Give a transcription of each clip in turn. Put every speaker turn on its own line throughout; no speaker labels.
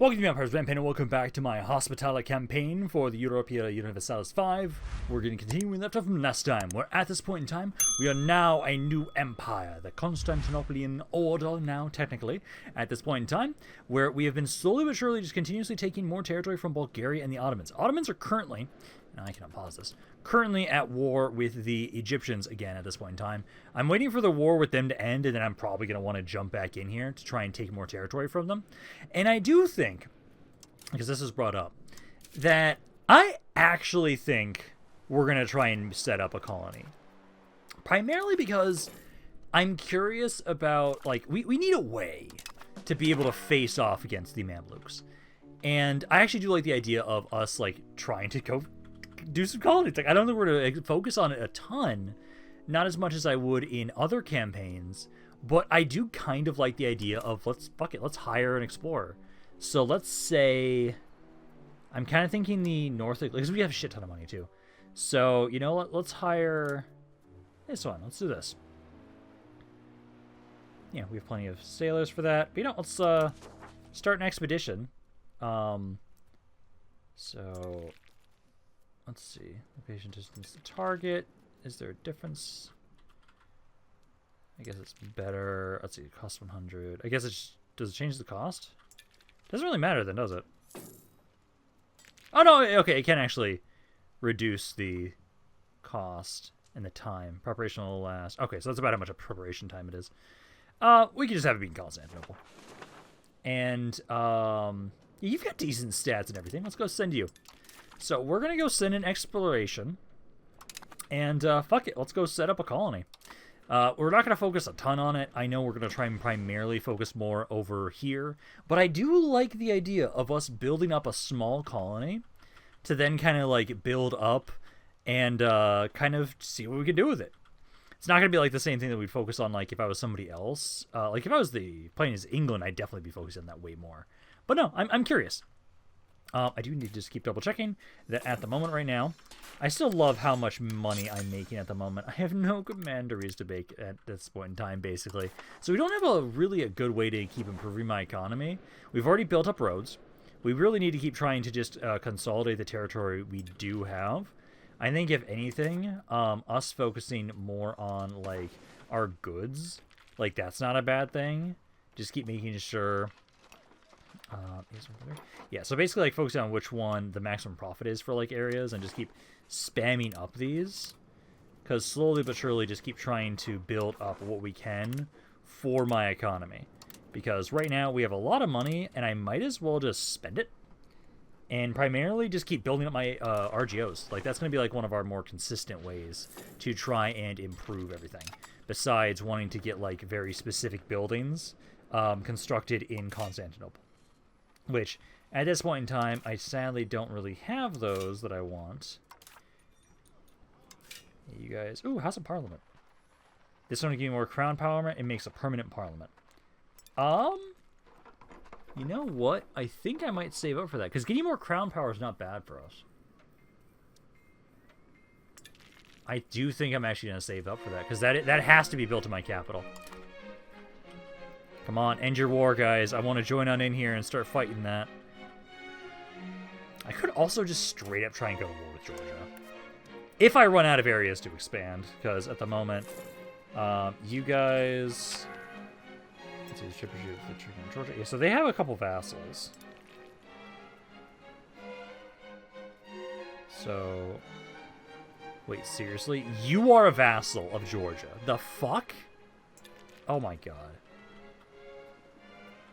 Welcome to Empire's Rampaned, and welcome back to my hospitality campaign for the Europa Universalis V. We're going to continue where we left off from last time, where at this point in time, we are now a new empire, the Constantinopolitan Order now, technically, at this point in time, where we have been slowly but surely just continuously taking more territory from Bulgaria and the Ottomans. Ottomans are currently, now I cannot pause this, currently at war with the Egyptians again at this point in time. I'm waiting for the war with them to end, and then I'm probably going to want to jump back in here to try and take more territory from them. And I do think, because this is brought up, that I actually think we're going to try and set up a colony. Primarily because I'm curious about, like, we need a way to be able to face off against the Mamluks. And I actually do like the idea of us, like, trying to go do some colonies. Like, I don't think we're going to focus on it a ton, not as much as I would in other campaigns, but I do kind of like the idea of, let's hire an explorer. So let's say, I'm kind of thinking the north, because we have a shit ton of money too. So, you know what, let's hire this one. Let's do this. Yeah, we have plenty of sailors for that. But, you know, let's start an expedition. So let's see. Location distance to target. Is there a difference? I guess it's better. Let's see. It costs 100. I guess it's, does it change the cost? Doesn't really matter then, does it? Oh no, okay, it can actually reduce the cost and the time. Preparation will last. Okay, so that's about how much of preparation time it is. We can just have it be in Constantinople. And you've got decent stats and everything. Let's go send you. So we're gonna go send an exploration. And fuck it, let's go set up a colony. We're not going to focus a ton on it. I know we're going to try and primarily focus more over here. But I do like the idea of us building up a small colony to then kind of like build up and kind of see what we can do with it. It's not going to be like the same thing that we'd focus on like if I was somebody else. Like if I was playing as England, I'd definitely be focusing on that way more. But no, I'm curious. I do need to just keep double checking that at the moment right now, I still love how much money I'm making at the moment. I have no commanderies to make at this point in time, basically. So we don't have really a good way to keep improving my economy. We've already built up roads. We really need to keep trying to just consolidate the territory we do have. I think if anything, us focusing more on like our goods, like that's not a bad thing. Just keep making sure. Yeah, so basically like focusing on which one the maximum profit is for like areas and just keep spamming up these, because slowly but surely just keep trying to build up what we can for my economy, because right now we have a lot of money and I might as well just spend it and primarily just keep building up my RGOs. Like that's going to be like one of our more consistent ways to try and improve everything, besides wanting to get like very specific buildings constructed in Constantinople. Which, at this point in time, I sadly don't really have those that I want. You guys... Ooh, House of Parliament. This one will give me more crown parliament. It makes a permanent parliament. You know what? I think I might save up for that. Because getting more crown power is not bad for us. I do think I'm actually going to save up for that. Because that has to be built in my capital. Come on, end your war, guys. I want to join on in here and start fighting that. I could also just straight up try and go to war with Georgia. If I run out of areas to expand, because at the moment, you guys... Let's see, Georgia. Yeah, so they have a couple vassals. So... Wait, seriously? You are a vassal of Georgia. The fuck? Oh my god.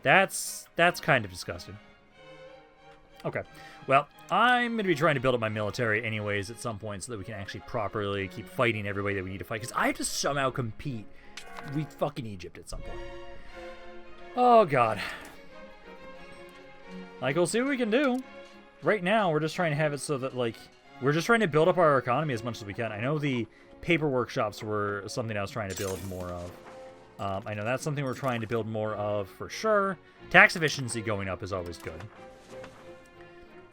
That's kind of disgusting. Okay. Well, I'm going to be trying to build up my military anyways at some point so that we can actually properly keep fighting everybody that we need to fight. Because I have to somehow compete with fucking Egypt at some point. Oh, God. Like, we'll see what we can do. Right now, we're just trying to have it so that, like, we're just trying to build up our economy as much as we can. I know the paper workshops were something I was trying to build more of. I know that's something we're trying to build more of for sure. Tax efficiency going up is always good.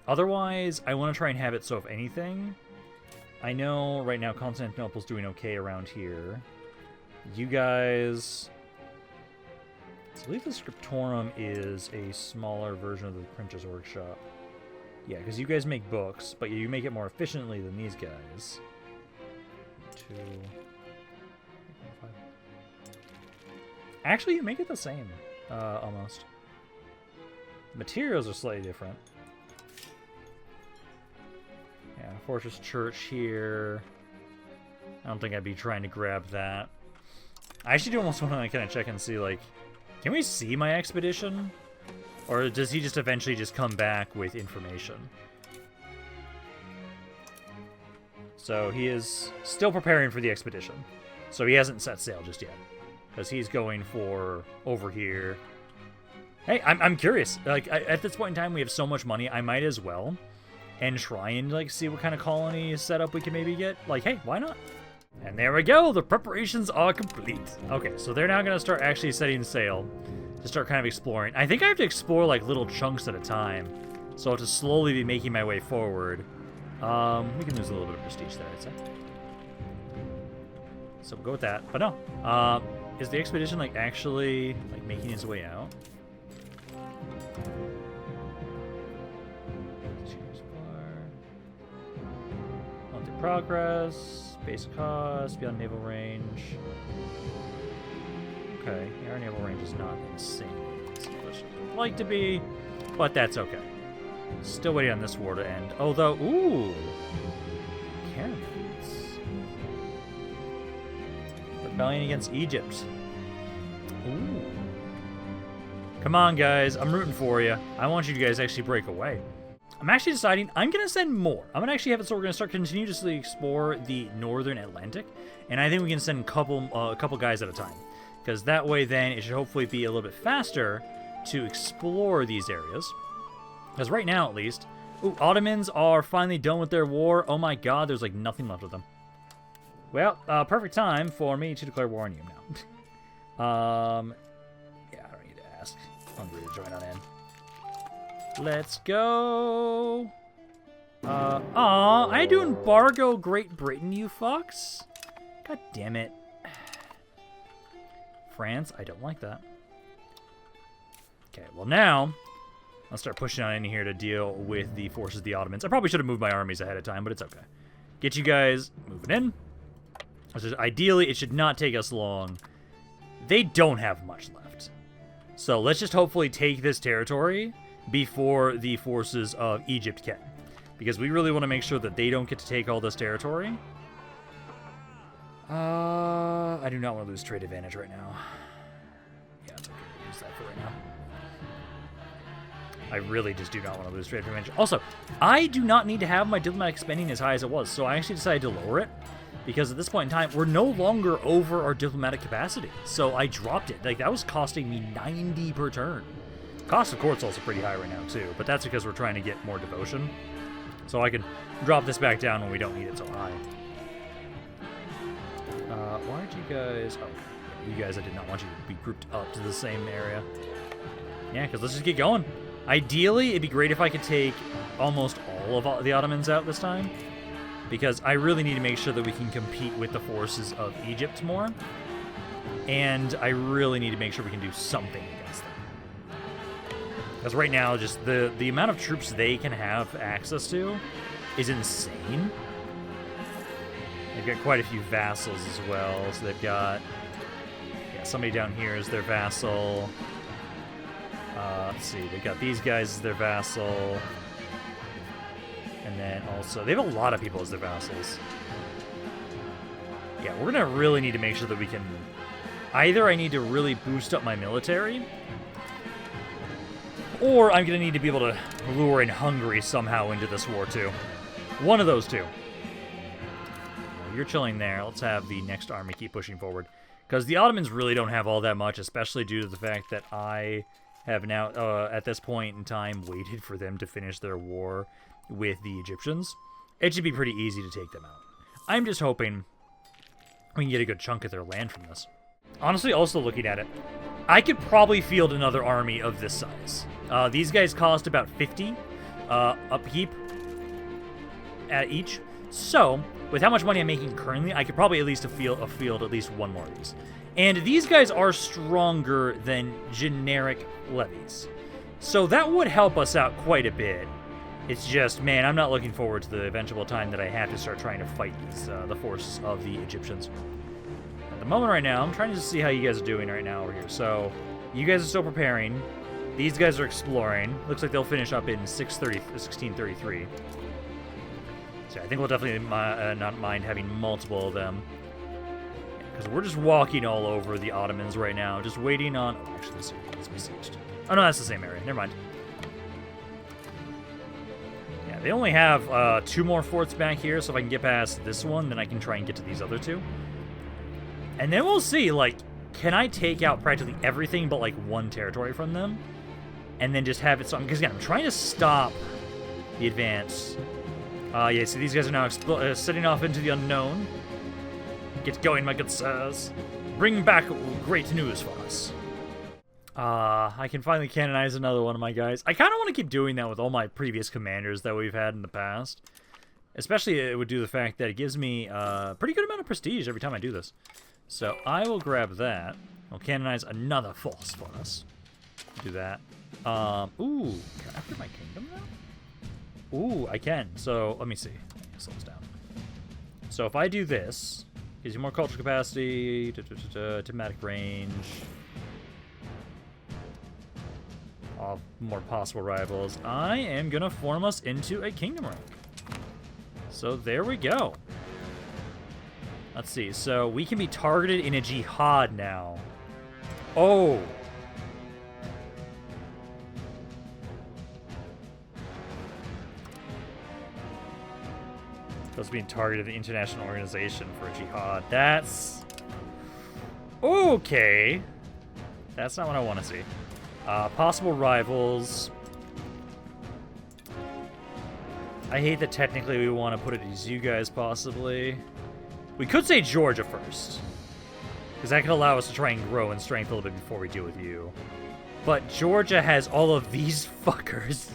Otherwise, I want to try and have it so if anything... I know right now Constantinople's doing okay around here. You guys... So I believe the Scriptorum is a smaller version of the Printer's Workshop. Yeah, because you guys make books, but you make it more efficiently than these guys. 2... Actually, you make it the same, almost. Materials are slightly different. Yeah, Fortress Church here. I don't think I'd be trying to grab that. I actually do almost want to kind of check and see, like, can we see my expedition? Or does he just eventually just come back with information? So he is still preparing for the expedition. So he hasn't set sail just yet. Because he's going for over here. Hey, I'm curious. Like, at this point in time, we have so much money, I might as well. And try and, like, see what kind of colony setup we can maybe get. Like, hey, why not? And there we go. The preparations are complete. Okay, so they're now going to start actually setting sail. To start kind of exploring. I think I have to explore, like, little chunks at a time. So I have to slowly be making my way forward. We can lose a little bit of prestige there, I'd say. So we'll go with that. But no. Is the expedition, like, actually, like, making its way out? Monthly progress. Base cost. Beyond naval range. Okay, our naval range is not insane. It's what it would like to be, but that's okay. Still waiting on this war to end. Although, ooh, cannons. Rebellion against Egypt. Ooh. Come on, guys. I'm rooting for you. I want you guys to actually break away. I'm actually deciding I'm going to send more. I'm going to actually have it so we're going to start continuously explore the northern Atlantic, and I think we can send a couple guys at a time. Because that way, then, it should hopefully be a little bit faster to explore these areas. Because right now, at least... Ooh, Ottomans are finally done with their war. Oh my god, there's, like, nothing left of them. Well, perfect time for me to declare war on you now. Yeah, I don't need to ask Hungary to join on in. Let's go! Aw, I do embargo Great Britain, you fucks. God damn it. France, I don't like that. Okay, well now, I'll start pushing on in here to deal with the forces of the Ottomans. I probably should have moved my armies ahead of time, but it's okay. Get you guys moving in. Ideally, it should not take us long. They don't have much left. So let's just hopefully take this territory before the forces of Egypt can. Because we really want to make sure that they don't get to take all this territory. I do not want to lose trade advantage right now. Yeah, it's okay to use that for right now. I really just do not want to lose trade advantage. Also, I do not need to have my diplomatic spending as high as it was, so I actually decided to lower it. Because at this point in time, we're no longer over our diplomatic capacity. So I dropped it. Like, that was costing me 90 per turn. Cost of court's also pretty high right now, too. But that's because we're trying to get more devotion. So I can drop this back down when we don't need it so high. Why aren't you guys... Oh, you guys, I did not want you to be grouped up to the same area. Yeah, because let's just get going. Ideally, it'd be great if I could take almost all of the Ottomans out this time. Because I really need to make sure that we can compete with the forces of Egypt more. And I really need to make sure we can do something against them. Because right now, just the amount of troops they can have access to is insane. They've got quite a few vassals as well. So they've got... Yeah, somebody down here is their vassal. Let's see, they've got these guys as their vassal. And then also, they have a lot of people as their vassals. Yeah, we're going to really need to make sure that we can... Either I need to really boost up my military, or I'm going to need to be able to lure in Hungary somehow into this war too. One of those two. You're chilling there. Let's have the next army keep pushing forward. Because the Ottomans really don't have all that much, especially due to the fact that I have now, at this point in time, waited for them to finish their war with the Egyptians. It should be pretty easy to take them out. I'm just hoping we can get a good chunk of their land from this. Honestly, also looking at it, I could probably field another army of this size. These guys cost about 50 upkeep at each. So, with how much money I'm making currently, I could probably at least field at least one more of these. And these guys are stronger than generic levies. So that would help us out quite a bit. It's just, man, I'm not looking forward to the eventual time that I have to start trying to fight these, the forces of the Egyptians. At the moment right now, I'm trying to see how you guys are doing right now over here. So, you guys are still preparing. These guys are exploring. Looks like they'll finish up in 1633. So I think we'll definitely not mind having multiple of them. Because we're just walking all over the Ottomans right now, just waiting on... Oh, actually, this area is besieged. Oh, no, that's the same area. Never mind. Yeah, they only have 2 more forts back here, so if I can get past this one, then I can try and get to these other 2. And then we'll see, like, can I take out practically everything but, like, 1 territory from them? And then just have it... Because, again, I'm trying to stop the advance. Yeah, so these guys are now setting off into the unknown. Get going, my good sirs. Bring back great news for us. I can finally canonize another one of my guys. I kind of want to keep doing that with all my previous commanders that we've had in the past. Especially it would do the fact that it gives me a pretty good amount of prestige every time I do this. So I will grab that. I'll canonize another force for us. Do that. Ooh, can I upgrade my kingdom now? Ooh, I can. So let me see. Slow this down. So if I do this, gives you more cultural capacity, diplomatic range, all more possible rivals. I am gonna form us into a kingdom rank. So there we go. Let's see. So we can be targeted in a jihad now. Oh. Those being targeted in the international organization for a jihad. That's... okay. That's not what I want to see. Possible rivals. I hate that technically we want to put it as you guys, possibly. We could say Georgia first. Because that could allow us to try and grow in strength a little bit before we deal with you. But Georgia has all of these fuckers.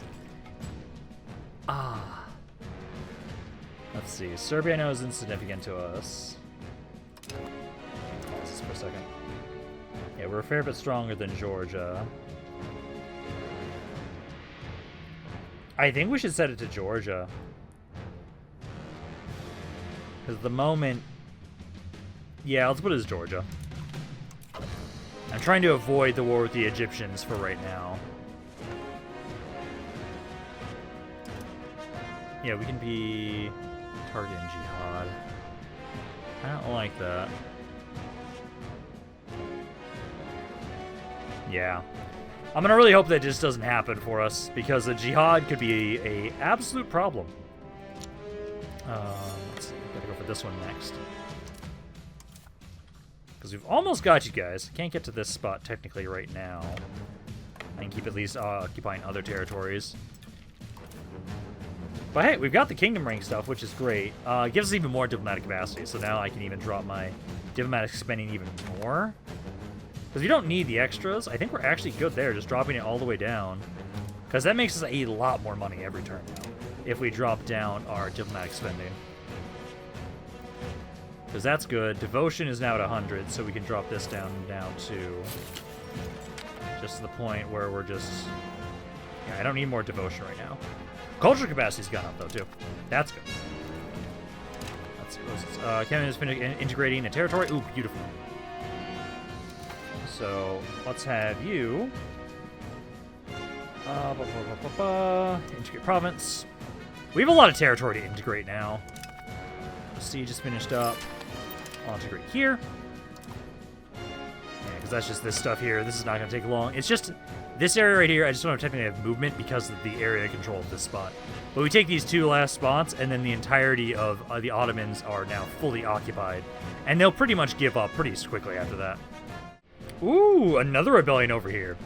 Let's see. Serbia, I know, is insignificant to us. Pause this for a second. Yeah, we're a fair bit stronger than Georgia. I think we should set it to Georgia. Because at the moment... yeah, let's put it as Georgia. I'm trying to avoid the war with the Egyptians for right now. Yeah, we can be... target in jihad. I don't like that. Yeah. I'm gonna really hope that just doesn't happen for us, because a jihad could be a absolute problem. Let's see, gotta go for this one next. Because we've almost got you guys. Can't get to this spot technically right now. I can keep at least occupying other territories. But hey, we've got the kingdom rank stuff, which is great. It gives us even more diplomatic capacity, so now I can even drop my diplomatic spending even more. Because we don't need the extras. I think we're actually good there, just dropping it all the way down. Because that makes us a lot more money every turn now, if we drop down our diplomatic spending. Because that's good. Devotion is now at 100, so we can drop this down to just to the point where we're just... yeah, I don't need more devotion right now. Culture capacity's gone up, though, too. That's good. Let's see. Canada has been integrating a territory. Ooh, beautiful. So, let's have you... integrate province. We have a lot of territory to integrate now. The siege is finished up. I'll integrate here. Yeah, because that's just this stuff here. This is not going to take long. It's just... this area right here, I just don't technically have movement because of the area control of this spot. But we take these 2 last spots, and then the entirety of the Ottomans are now fully occupied. And they'll pretty much give up pretty quickly after that. Ooh, another rebellion over here.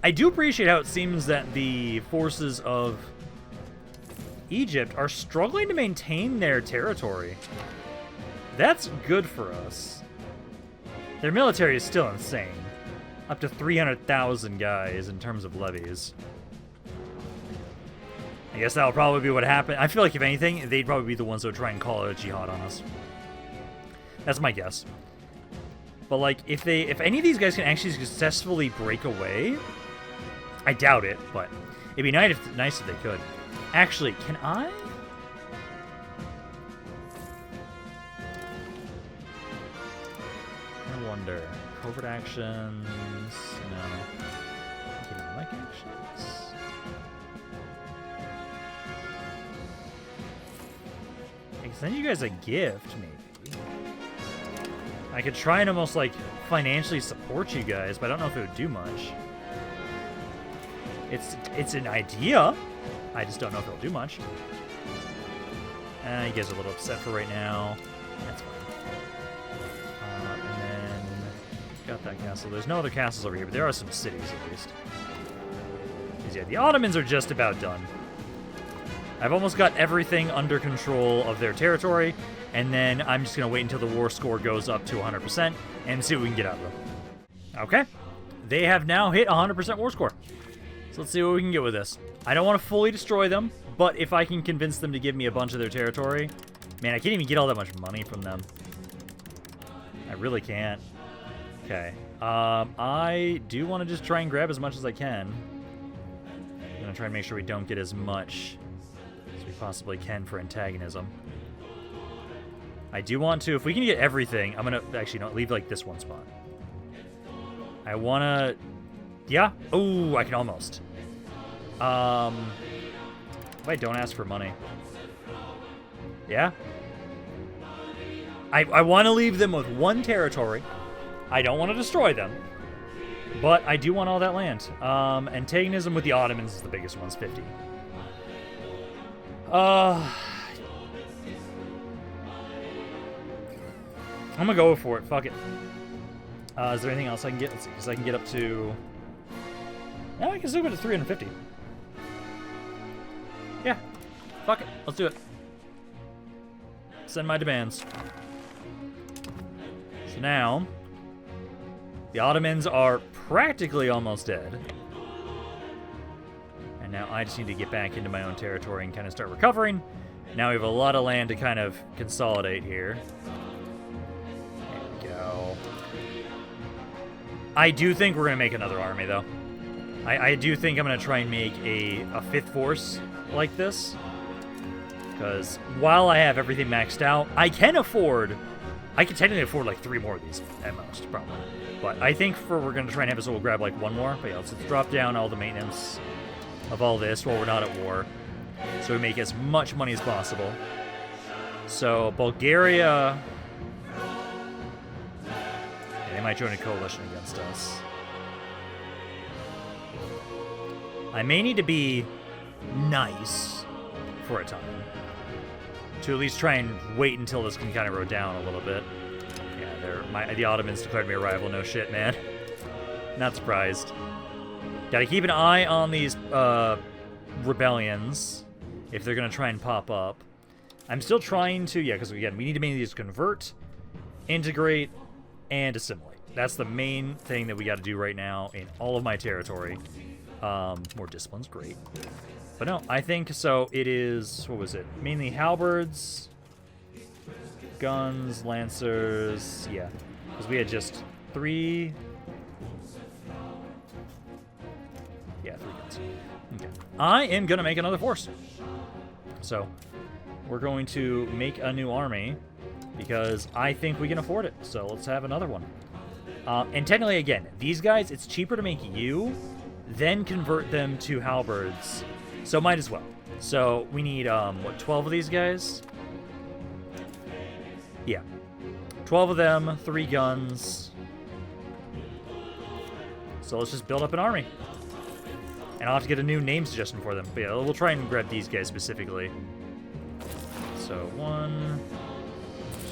I do appreciate how it seems that the forces of Egypt are struggling to maintain their territory. That's good for us. Their military is still insane. Up to 300,000 guys in terms of levies. I guess that'll probably be what happened. I feel like, if anything, they'd probably be the ones that would try and call it a jihad on us. That's my guess. But like, if any of these guys can actually successfully break away, I doubt it, but it'd be nice if they could. Actually, can I? I wonder. Covert actions. No. Economic actions. I can send you guys a gift, maybe. I could try and almost like financially support you guys, but I don't know if it would do much. It's an idea. I just don't know if it'll do much. You guys are a little upset for right now. That's fine. And then got that castle. There's no other castles over here, but there are some cities at least. Because yeah, the Ottomans are just about done. I've almost got everything under control of their territory, and then I'm just going to wait until the war score goes up to 100% and see what we can get out of them. Okay. They have now hit 100% war score. So let's see what we can get with this. I don't want to fully destroy them, but if I can convince them to give me a bunch of their territory... Man, I can't even get all that much money from them. I really can't. Okay. I do want to just try and grab as much as I can. I'm going to try and make sure we don't get as much as we possibly can for antagonism. I do want to... If we can get everything, I'm going to... Actually, no, leave, like, this one spot. I want to... Yeah? Oh, I can almost. If I don't ask for money. Yeah? I want to leave them with one territory. I don't want to destroy them. But I do want all that land. Antagonism with the Ottomans is the biggest one. It's 50. I'm going to go for it. Fuck it. Is there anything else I can get? Let's see. Because I can get up to... Yeah, I can still go to 350. Yeah. Fuck it. Let's do it. Send my demands. So now, the Ottomans are practically almost dead. And now I just need to get back into my own territory and kind of start recovering. Now we have a lot of land to kind of consolidate here. There we go. I do think we're going to make another army, though. I do think I'm going to try and make a fifth force like this. Because while I have everything maxed out, I can technically afford like 3 more of these at most, probably. But I think we're going to try and have this, we'll grab like 1 more. But yeah, let's drop down all the maintenance of all this while we're not at war. So we make as much money as possible. So Bulgaria... They might join a coalition against us. I may need to be nice for a time. To at least try and wait until this can kind of go down a little bit. Yeah, the Ottomans declared me a rival. No shit, man. Not surprised. Gotta keep an eye on these rebellions if they're gonna try and pop up. I'm still trying to, because again, we need to mainly just convert, integrate, and assimilate. That's the main thing that we got to do right now in all of my territory. More discipline's great. But no, I think so. It is, what was it? Mainly halberds, guns, lancers. Yeah, because we had just 3. Yeah, 3 guns. Okay. I am going to make another force. So we're going to make a new army because I think we can afford it. So let's have another one. And technically, again, these guys, it's cheaper to make you then convert them to halberds. So might as well. So we need, 12 of these guys? Yeah. 12 of them, 3 guns. So let's just build up an army. And I'll have to get a new name suggestion for them. But yeah, we'll try and grab these guys specifically. So 1,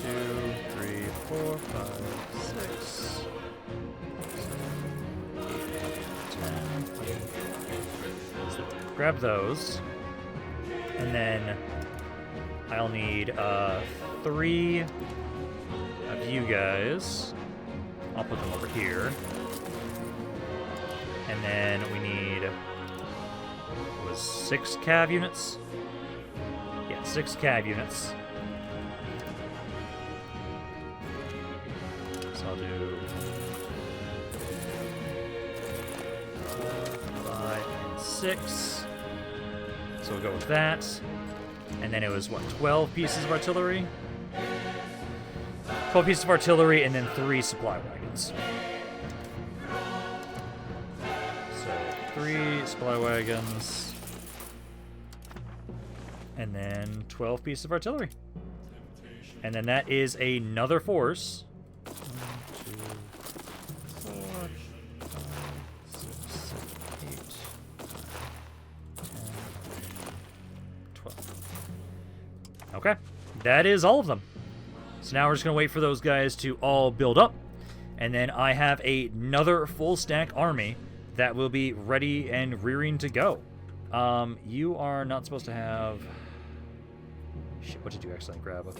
2, 3, 4, 5, 6. Grab those, and then I'll need 3 of you guys. I'll put them over here, and then we need 6 cav units. Yeah, 6 cav units. So I'll do 6. So we'll go with that. And then it was, what, 12 pieces of artillery? 12 pieces of artillery and then 3 supply wagons. So 3 supply wagons. And then 12 pieces of artillery. And then that is another force. 1, 2, 4, 5, 6, 7, 8, 10, 12. Okay, that is all of them. So now we're just going to wait for those guys to all build up. And then I have another full stack army that will be ready and rearing to go. You are not supposed to have... Shit, what did you actually grab?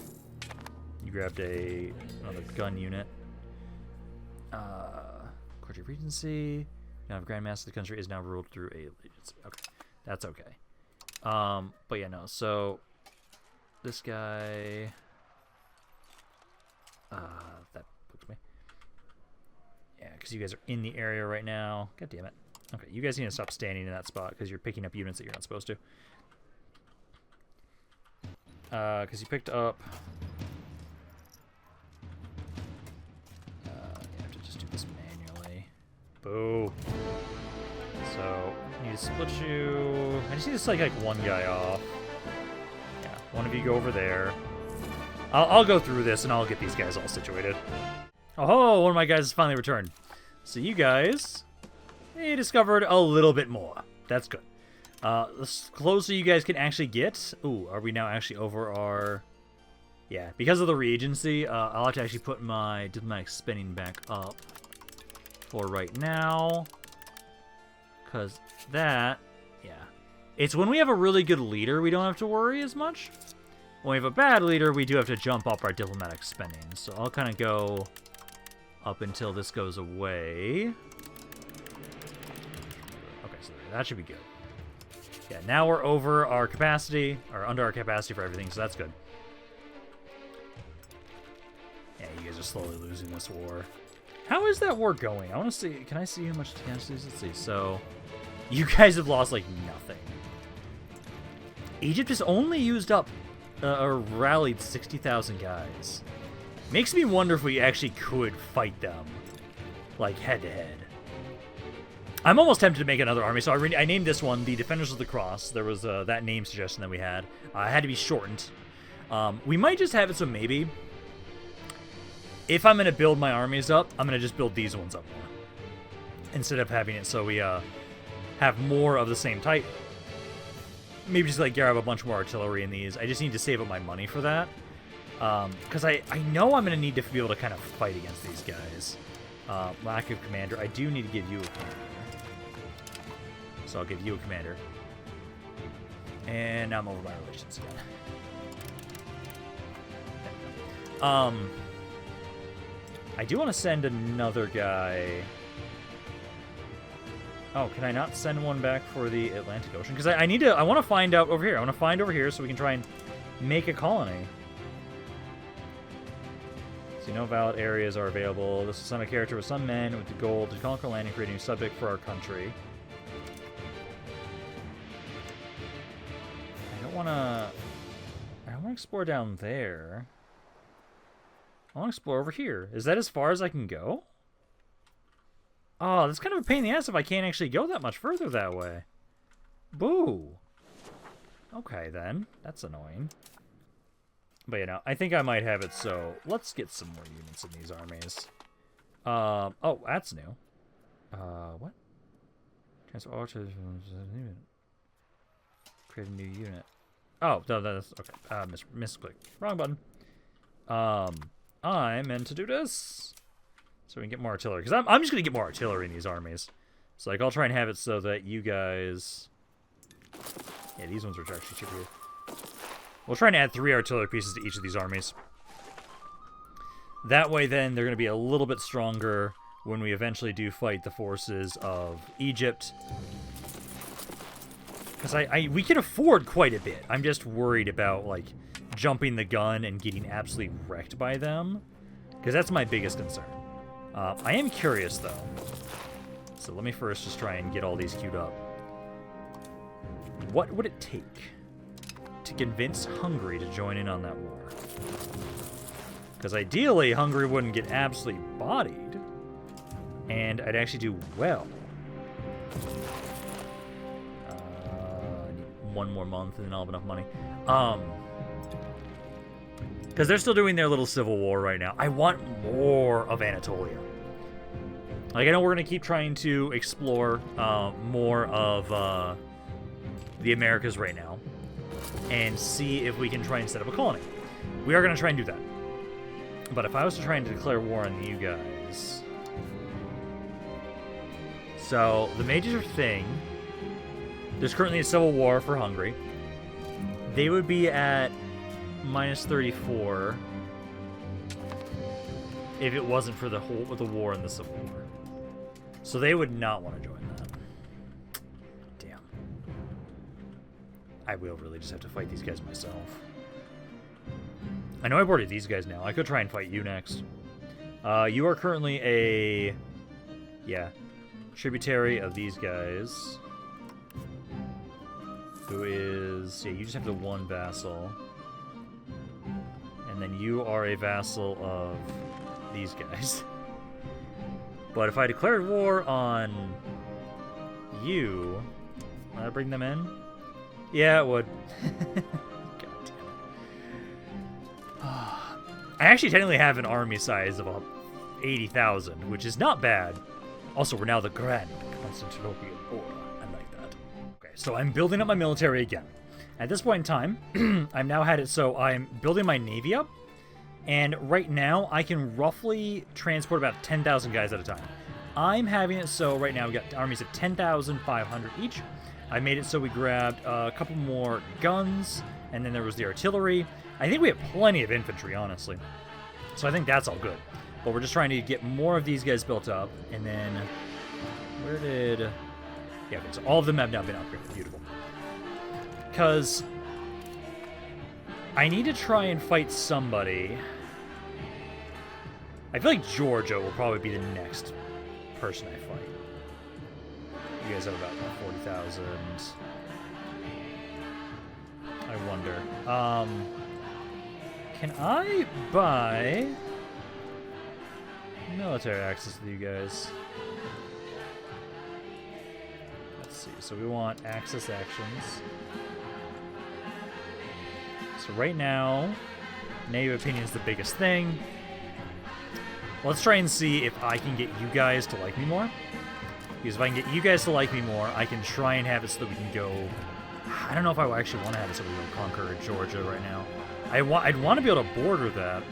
You grabbed another gun unit. Courtier Regency. Now Grandmaster of the country is now ruled through a Regency. Okay, that's okay. But yeah, no. So this guy. That books me. Yeah, because you guys are in the area right now. God damn it. Okay, you guys need to stop standing in that spot because you're picking up units that you're not supposed to. Because you picked up. You have to just do this manually. Boo. So, I need to split you. I just need to select like one guy off. Yeah, one of you go over there. I'll go through this and I'll get these guys all situated. Oh, one of my guys has finally returned. So you guys, you discovered a little bit more. That's good. The closer you guys can actually get. Ooh, are we now actually over our... Yeah, because of the regency, I'll have to actually put my diplomatic spending back up for right now. Because that, yeah. It's when we have a really good leader, we don't have to worry as much. When we have a bad leader, we do have to jump up our diplomatic spending. So I'll kind of go up until this goes away. Okay, so that should be good. Yeah, now we're over our capacity, or under our capacity for everything, so that's good. Yeah, you guys are slowly losing this war. How is that war going? I want to see, can I see how much casualties? Let's see, so you guys have lost like nothing. Egypt has only used up or rallied 60,000 guys. Makes me wonder if we actually could fight them, like head to head. I'm almost tempted to make another army, so I named this one the Defenders of the Cross. There was that name suggestion that we had. It had to be shortened. We might just have it so maybe, if I'm going to build my armies up, I'm going to just build these ones up more. Instead of having it so we have more of the same type. Maybe just like grab a bunch more artillery in these. I just need to save up my money for that. Because I know I'm going to need to be able to kind of fight against these guys. Lack of commander. I do need to give you a commander. So I'll give you a commander. And now I'm over my relations again. I do want to send another guy. Oh, can I not send one back for the Atlantic Ocean? Because I want to find out over here. I want to find over here so we can try and make a colony. So no valid areas are available. This is some character with some men with the goal to conquer land and create a new subject for our country. I don't want to explore down there. I want to explore over here. Is that as far as I can go? Oh, that's kind of a pain in the ass if I can't actually go that much further that way. Boo. Okay, then. That's annoying. But, you know, I think I might have it, so let's get some more units in these armies. Oh, that's new. What? Transfer all to... Create a new unit. Oh, no, that's... Okay, misclick. Wrong button. I meant to do this. So we can get more artillery. Because I'm just going to get more artillery in these armies. So, like, I'll try and have it so that you guys... Yeah, these ones are actually cheaper here. We'll try and add 3 artillery pieces to each of these armies. That way, then, they're going to be a little bit stronger when we eventually do fight the forces of Egypt. Because we can afford quite a bit. I'm just worried about, like, jumping the gun and getting absolutely wrecked by them. Because that's my biggest concern. I am curious, though. So let me first just try and get all these queued up. what would it take to convince Hungary to join in on that war? Because ideally, Hungary wouldn't get absolutely bodied, and I'd actually do well. I need one more month, and then I'll have enough money. Because they're still doing their little civil war right now. I want more of Anatolia. Like, I know we're going to keep trying to explore more of the Americas right now and see if we can try and set up a colony. We are going to try and do that. But if I was to try and declare war on you guys... So, the major thing... There's currently a civil war for Hungary. They would be at minus 34 if it wasn't for the war and the civil war. So they would not want to join that. Damn. I will really just have to fight these guys myself. I know I boarded these guys now. I could try and fight you next. You are currently a... Yeah. Tributary of these guys. Who is... Yeah, you just have the one vassal. And then you are a vassal of these guys. But if I declared war on you, would I bring them in? Yeah, it would. God damn it. I actually technically have an army size of 80,000, which is not bad. Also, we're now the Grand Constantinopolitan Order. I like that. Okay, so I'm building up my military again. At this point in time, I've now had it so I'm building my navy up. And right now, I can roughly transport about 10,000 guys at a time. I'm having it so right now we've got armies of 10,500 each. I made it so we grabbed a couple more guns, and then there was the artillery. I think we have plenty of infantry, honestly. So I think that's all good. But we're just trying to get more of these guys built up, and then... Where did... Yeah, okay, so all of them have now been upgraded. Beautiful. Because... I need to try and fight somebody. I feel like Georgia will probably be the next person I fight. You guys have about 40,000. I wonder. Can I buy military access with you guys? Let's see. So we want access actions. So right now, native opinion is the biggest thing. Let's try and see if I can get you guys to like me more. Because if I can get you guys to like me more, I can try and have it so that we can go... I don't know if I actually want to have it so we can conquer Georgia right now. I'd want to be able to border that.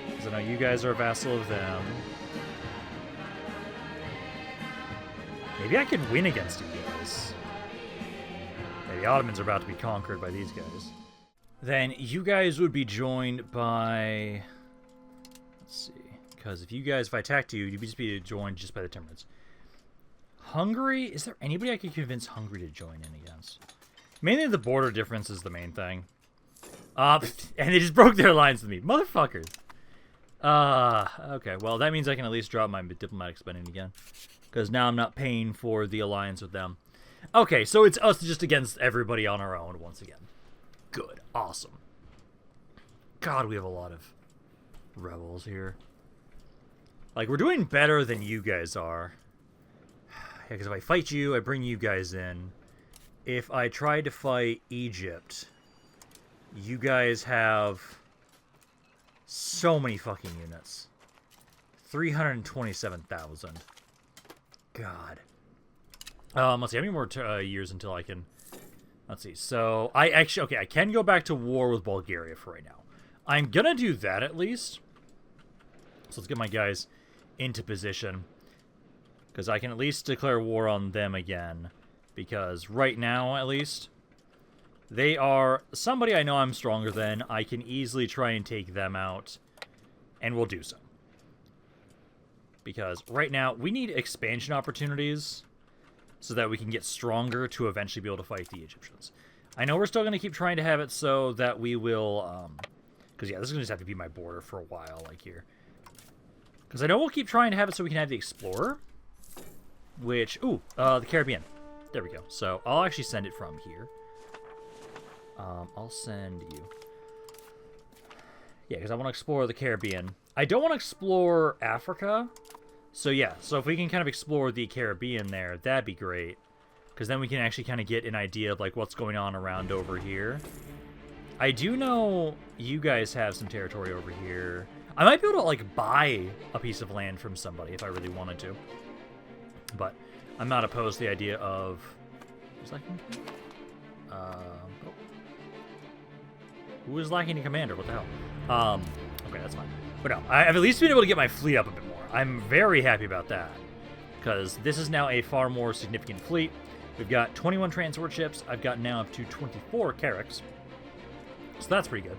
Because I know you guys are a vassal of them. Maybe I can win against you guys. The Ottomans are about to be conquered by these guys. Then you guys would be joined by... Let's see. Because if I attacked you, you'd just be joined just by the Timurids. Hungary? Is there anybody I could convince Hungary to join in against? Mainly the border difference is the main thing. And they just broke their alliance with me. Motherfuckers. Okay. Well, that means I can at least drop my diplomatic spending again. Because now I'm not paying for the alliance with them. Okay, so it's us just against everybody on our own once again. Good. Awesome. God, we have a lot of rebels here. Like, we're doing better than you guys are. Yeah, because if I fight you, I bring you guys in. If I tried to fight Egypt, you guys have so many fucking units. 327,000. God. Let's see, how many more years until I can... Let's see, so... I can go back to war with Bulgaria for right now. I'm gonna do that at least. So let's get my guys into position. Because I can at least declare war on them again. Because right now, at least, they are somebody I know I'm stronger than. I can easily try and take them out. And we'll do so. Because right now, we need expansion opportunities so that we can get stronger to eventually be able to fight the Egyptians. I know we're still going to keep trying to have it so that we will... Because, yeah, this is going to just have to be my border for a while, like here. Because I know we'll keep trying to have it so we can have the Explorer. Which... Ooh, the Caribbean. There we go. So I'll actually send it from here. I'll send you. Yeah, because I want to explore the Caribbean. I don't want to explore Africa. So yeah, so if we can kind of explore the Caribbean there, that'd be great. Because then we can actually kind of get an idea of like what's going on around over here. I do know you guys have some territory over here. I might be able to like buy a piece of land from somebody if I really wanted to. But I'm not opposed to the idea of... Who's lacking? Who is lacking a commander? What the hell? Okay, that's fine. But no, I've at least been able to get my fleet up a bit more. I'm very happy about that. Because this is now a far more significant fleet. We've got 21 transport ships. I've got now up to 24 carracks. So that's pretty good.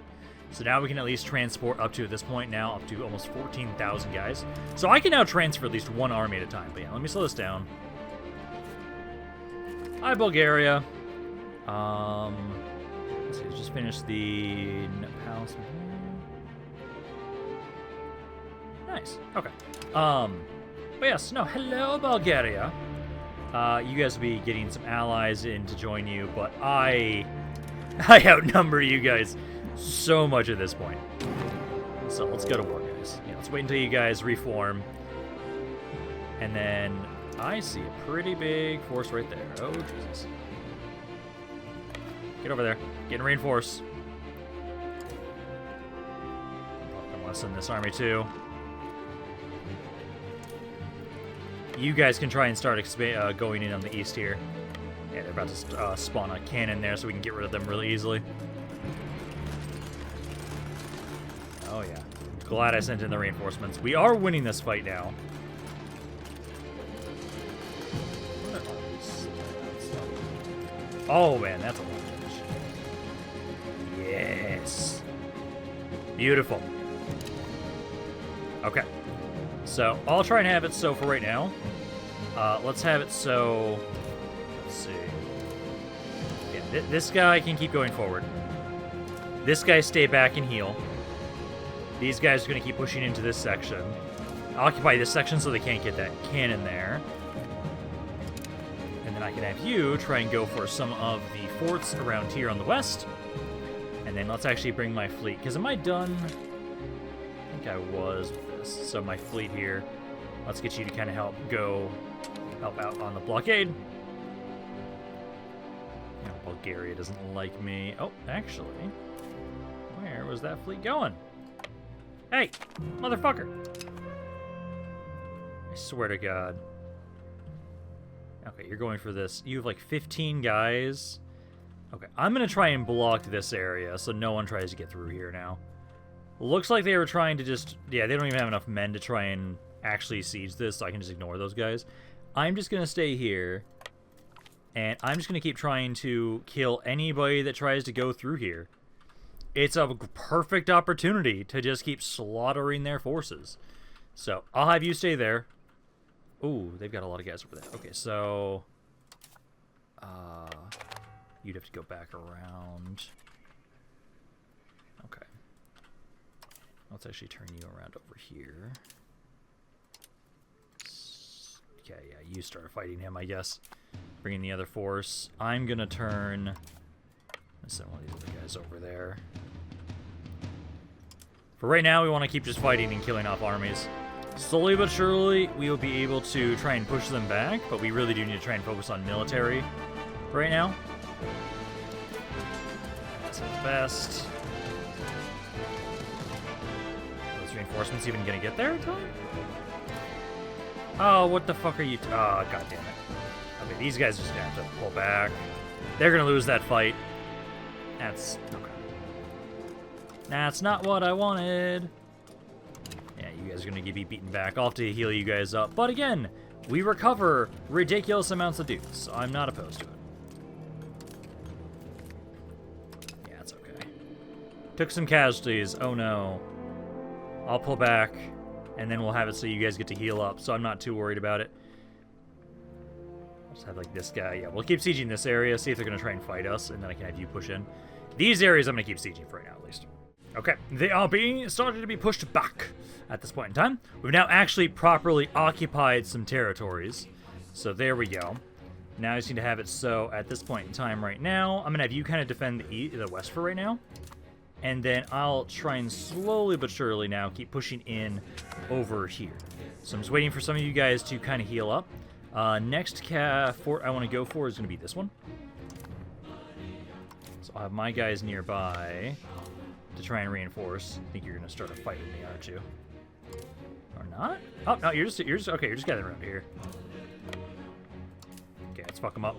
So now we can at least transport up to, at this point now, up to almost 14,000 guys. So I can now transfer at least one army at a time. But yeah, let me slow this down. Hi, Bulgaria. Let's see, let's just finish the palace. Nice. Okay. But yes, no, hello, Bulgaria. You guys will be getting some allies in to join you, but I outnumber you guys so much at this point. So let's go to war, guys. Yeah, let's wait until you guys reform. And then I see a pretty big force right there. Oh, Jesus. Get over there. Getting reinforced. I want to send this army too. You guys can try and start going in on the east here. Yeah, they're about to spawn a cannon there so we can get rid of them really easily. Oh, yeah. Glad I sent in the reinforcements. We are winning this fight now. Oh, man, that's a lot of damage. Yes. Beautiful. Okay. So, I'll try and have it so for right now. Let's have it so... Let's see. Yeah, this guy can keep going forward. This guy stay back and heal. These guys are going to keep pushing into this section. Occupy this section so they can't get that cannon there. And then I can have you try and go for some of the forts around here on the west. And then let's actually bring my fleet. Because am I done? I think I was with this. So my fleet here. Let's get you to kind of help out on the blockade. You know, Bulgaria doesn't like me. Oh, actually. Where was that fleet going? Hey, motherfucker. I swear to God. Okay, you're going for this. You have like 15 guys. Okay, I'm going to try and block this area so no one tries to get through here now. Looks like they were trying to just... Yeah, they don't even have enough men to try and actually siege this, so I can just ignore those guys. I'm just going to stay here. And I'm just going to keep trying to kill anybody that tries to go through here. It's a perfect opportunity to just keep slaughtering their forces. So, I'll have you stay there. Ooh, they've got a lot of guys over there. Okay, so... you'd have to go back around. Okay. Let's actually turn you around over here. Okay, yeah, you start fighting him, I guess. Bringing the other force. I'm gonna turn... Let's send one of these other guys over there. For right now, we want to keep just fighting and killing off armies. Slowly but surely, we will be able to try and push them back, but we really do need to try and focus on military right now. That's the best. Are those reinforcements even going to get there in time? Oh, what the fuck are you... Oh, god damn it. Okay, these guys are just going to have to pull back. They're going to lose that fight. That's... okay. That's not what I wanted. Yeah, you guys are going to be beaten back. I'll have to heal you guys up. But again, we recover ridiculous amounts of dudes, so I'm not opposed to it. Yeah, it's okay. Took some casualties. Oh no. I'll pull back, and then we'll have it so you guys get to heal up, so I'm not too worried about it. I'll just have like this guy. Yeah, we'll keep sieging this area, see if they're going to try and fight us, and then I can have you push in. These areas I'm going to keep sieging for right now, at least. Okay, they are being started to be pushed back at this point in time. We've now actually properly occupied some territories. So there we go. Now I just need to have it so at this point in time right now, I'm going to have you kind of defend the west for right now. And then I'll try and slowly but surely now keep pushing in over here. So I'm just waiting for some of you guys to kind of heal up. Next fort I want to go for is going to be this one. So I'll have my guys nearby to try and reinforce. I think you're going to start a fight with me, aren't you? Or not? Oh, no, you're just okay, you're just gathering around here. Okay, let's fuck them up.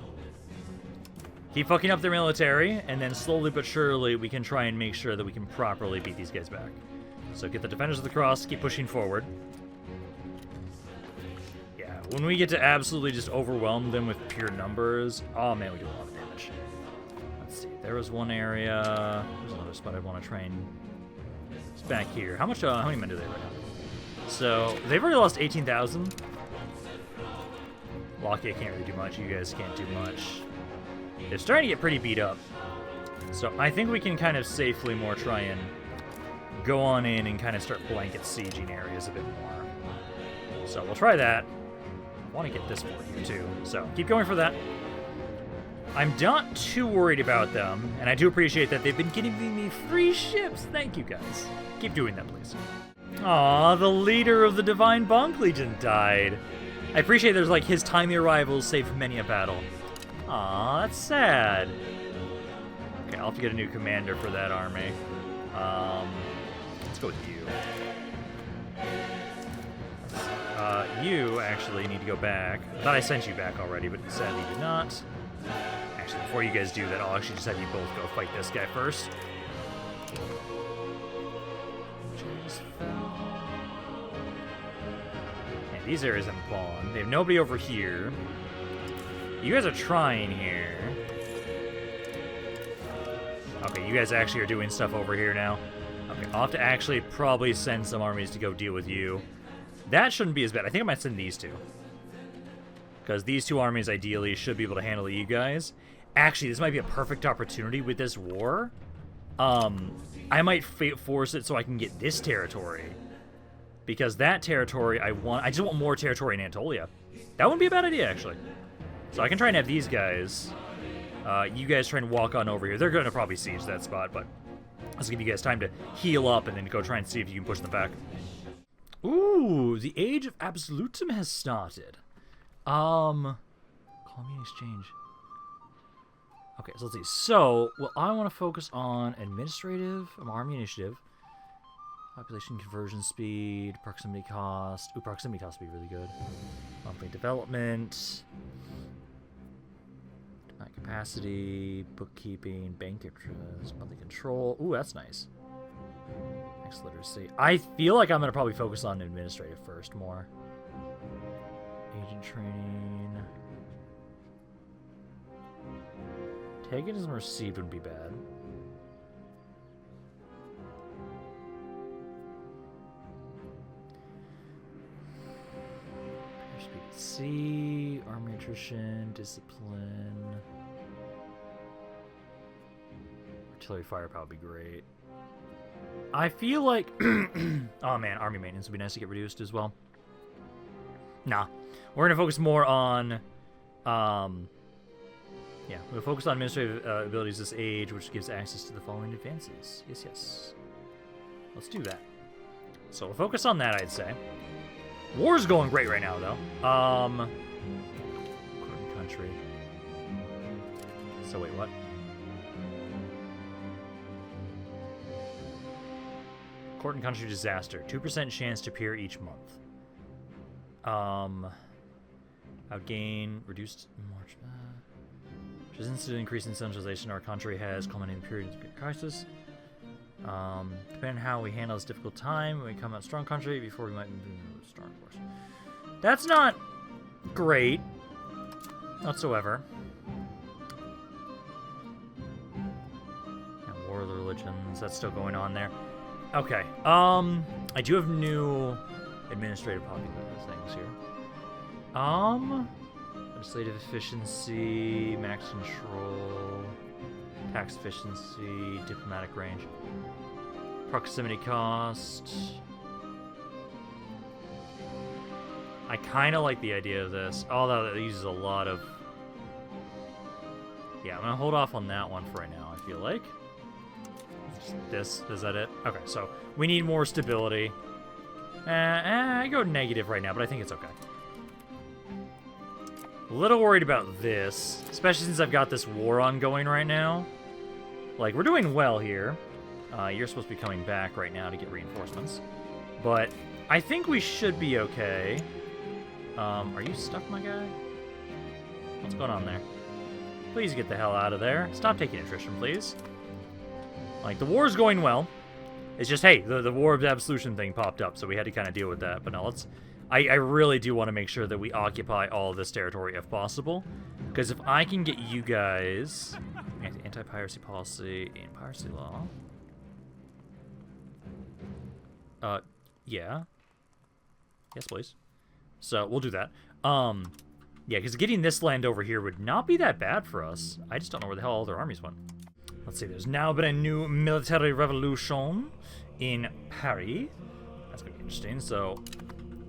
Keep fucking up their military, and then slowly but surely we can try and make sure that we can properly beat these guys back. So get the Defenders of the Cross, keep pushing forward. Yeah, when we get to absolutely just overwhelm them with pure numbers, oh man, we do a lot of damage. Let's see, there was one area, there's another spot I want to try and... It's back here. How many men do they have right now? So, they've already lost 18,000. Lockheed can't really do much, you guys can't do much. They're starting to get pretty beat up. So I think we can kind of safely more try and go on in and kind of start blanket sieging areas a bit more. So we'll try that. I want to get this fort here too. So keep going for that. I'm not too worried about them, and I do appreciate that they've been giving me free ships. Thank you guys. Keep doing that, please. Aw, the leader of the Divine Bonk Legion died. I appreciate there's like his timely arrivals saved many a battle. Aw, that's sad. Okay, I'll have to get a new commander for that army. Let's go with you. You actually need to go back. I thought I sent you back already, but sadly did not. Actually, before you guys do that, I'll actually just have you both go fight this guy first. And these areas haven't fallen. They have nobody over here. You guys are trying here. Okay, you guys actually are doing stuff over here now. Okay, I'll have to actually probably send some armies to go deal with you. That shouldn't be as bad. I think I might send these two. Because these two armies, ideally, should be able to handle you guys. Actually, this might be a perfect opportunity with this war. I might force it so I can get this territory. Because that territory I just want more territory in Anatolia. That wouldn't be a bad idea, actually. So I can try and have these guys, you guys try and walk on over here. They're going to probably siege that spot, but let's give you guys time to heal up and then go try and see if you can push them back. Ooh, the Age of Absolutum has started. Colonial Exchange. Okay, so let's see. So, well, I want to focus on administrative, army initiative, population conversion speed, proximity cost. Ooh, proximity cost would be really good. Monthly development. Capacity, bookkeeping, bank interest, monthly control. Ooh, that's nice. Next literacy. I feel like I'm going to probably focus on administrative first more. Agent training. Paganism received wouldn't be bad. C, army attrition, discipline. Artillery firepower would be great. I feel like... oh man, army maintenance would be nice to get reduced as well. Nah. We're going to focus more on... yeah, we'll focus on administrative abilities this age, which gives access to the following advances. Yes, yes. Let's do that. So we'll focus on that, I'd say. War's going great right now, though. Country. So wait, what? Court and country disaster. 2% chance to appear each month. Outgain, reduced March. Resistance to the increase in centralization our country has culminated in periods of crisis. Depending on how we handle this difficult time, we come out strong country before we might move into a strong force. That's not great whatsoever. And War of the Religions, that's still going on there. Okay. I do have new administrative population things here. Legislative efficiency, max control, tax efficiency, diplomatic range, proximity cost. I kind of like the idea of this, although it uses a lot of Yeah, I'm going to hold off on that one for right now, I feel like. This, is that it? Okay, so we need more stability. I go negative right now, but I think it's okay. A little worried about this, especially since I've got this war ongoing right now. Like, we're doing well here. You're supposed to be coming back right now to get reinforcements. But I think we should be okay. Are you stuck, my guy? What's going on there? Please get the hell out of there. Stop taking attrition, please. Like, the war's going well. It's just, hey, the War of Absolution thing popped up, so we had to kind of deal with that. But no, let's... I really do want to make sure that we occupy all of this territory if possible. Because if I can get you guys... Anti-piracy policy and piracy law. Yeah. Yes, please. So, we'll do that. Yeah, because getting this land over here would not be that bad for us. I just don't know where the hell all their armies went. Let's see, there's now been a new military revolution in Paris. That's going to be interesting, so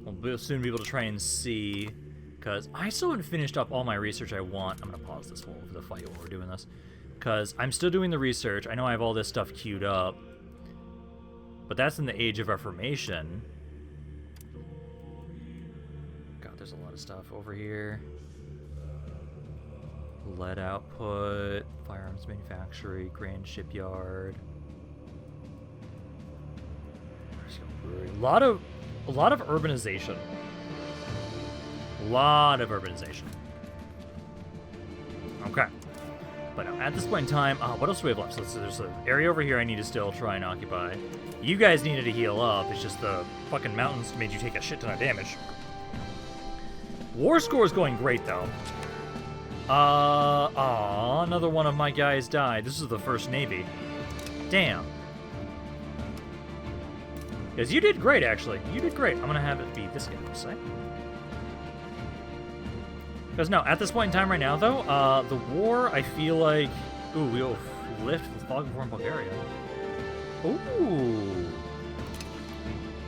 we'll soon be able to try and see, because I still haven't finished up all my research I want. I'm going to pause this for the fight while we're doing this, because I'm still doing the research. I know I have all this stuff queued up, but that's in the Age of Reformation. God, there's a lot of stuff over here. Lead output, firearms manufacturing, grand shipyard. A lot of urbanization. A lot of urbanization. Okay. But now, at this point in time, what else do we have left? So there's an area over here I need to still try and occupy. You guys needed to heal up. It's just the fucking mountains made you take a shit ton of damage. War score is going great, though. Another one of my guys died. This is the First Navy. Damn. Because you did great, actually. You did great. I'm gonna have it be this guy, I'll say. Because no, at this point in time right now, though, the war, I feel like... Ooh, we'll lift the Fog of War in Bulgaria. Ooh.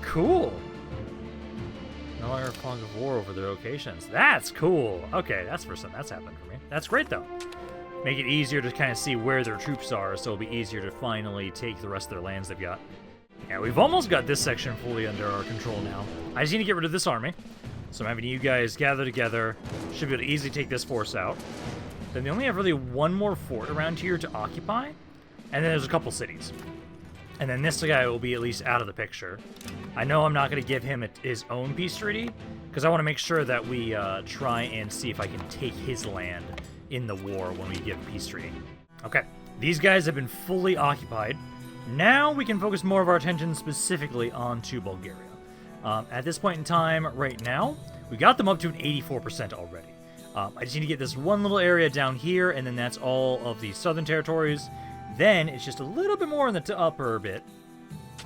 Cool. No longer Fog of War over their locations. That's cool. Okay, that's first time that's happened for me. That's great, though. Make it easier to kind of see where their troops are, so it'll be easier to finally take the rest of their lands they've got. Yeah, we've almost got this section fully under our control now. I just need to get rid of this army. So I'm having you guys gather together. Should be able to easily take this force out. Then they only have really one more fort around here to occupy. And then there's a couple cities. And then this guy will be at least out of the picture. I know I'm not going to give him his own peace treaty, because I want to make sure that we try and see if I can take his land in the war when we give a peace treaty. Okay, these guys have been fully occupied. Now we can focus more of our attention specifically onto Bulgaria. At this point in time, right now, we got them up to an 84% already. I just need to get this one little area down here, and then that's all of the southern territories. Then it's just a little bit more in the upper bit.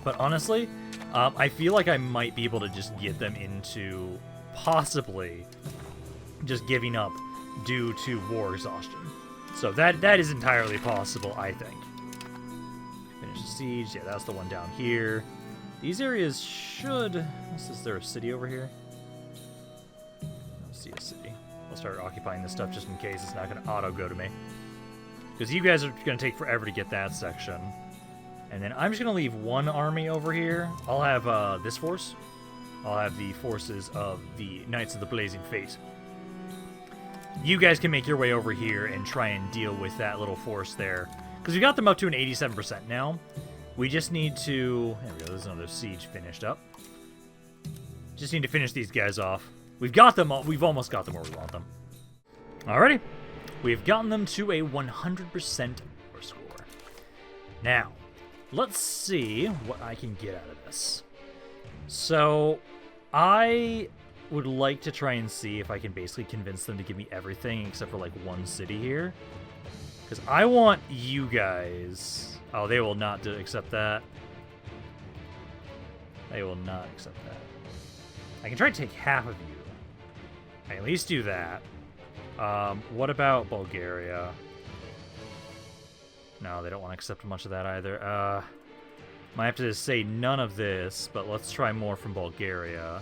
But honestly, I feel like I might be able to just get them into possibly just giving up due to war exhaustion. So that is entirely possible, I think. Finish the siege. Yeah, that's the one down here. These areas should... Is there a city over here? I don't see a city. I'll start occupying this stuff just in case it's not going to auto-go to me. Because you guys are going to take forever to get that section. And then I'm just going to leave one army over here. I'll have this force. I'll have the forces of the Knights of the Blazing Fate. You guys can make your way over here and try and deal with that little force there. Because we got them up to an 87% now. We just need to... There we go, there's another siege finished up. Just need to finish these guys off. We've got them all, we've almost got them where we want them. Alrighty. We've gotten them to a 100% war score. Now, let's see what I can get out of this. So, I would like to try and see if I can basically convince them to give me everything except for like one city here. Because I want you guys... Oh, they will not accept that. They will not accept that. I can try to take half of you. I can at least do that. What about Bulgaria? No, they don't want to accept much of that either. Might have to say none of this, but let's try more from Bulgaria.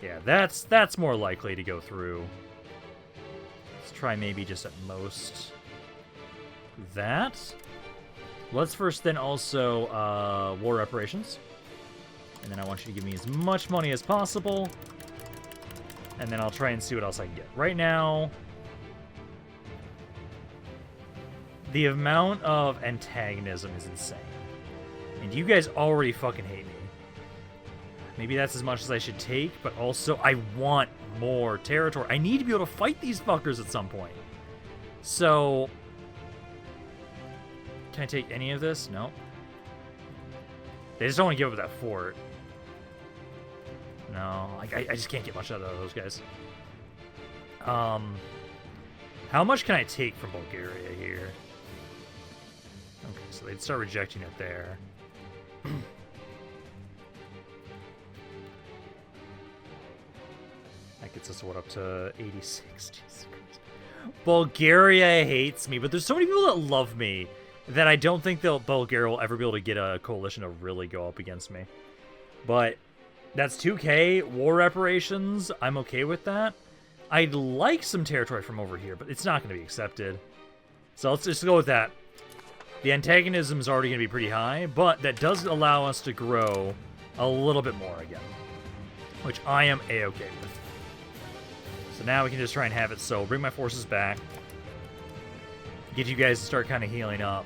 Yeah, that's more likely to go through. Let's try maybe just at most that. Let's first then also war reparations. And then I want you to give me as much money as possible. And then I'll try and see what else I can get. Right now, the amount of antagonism is insane. And you guys already fucking hate me. Maybe that's as much as I should take, but also I want more territory. I need to be able to fight these fuckers at some point. So, can I take any of this? No. They just don't want to give up that fort. No, I just can't get much out of those guys. How much can I take from Bulgaria here? Okay, so they'd start rejecting it there. That gets us, what, up to 86? Jesus Christ. Bulgaria hates me, but there's so many people that love me that I don't think Bulgaria will ever be able to get a coalition to really go up against me. But that's 2K. War reparations, I'm okay with that. I'd like some territory from over here, but it's not going to be accepted. So let's just go with that. The antagonism is already going to be pretty high, but that does allow us to grow a little bit more again, which I am A-okay with. So now we can just try and have it so. Bring my forces back. Get you guys to start kind of healing up.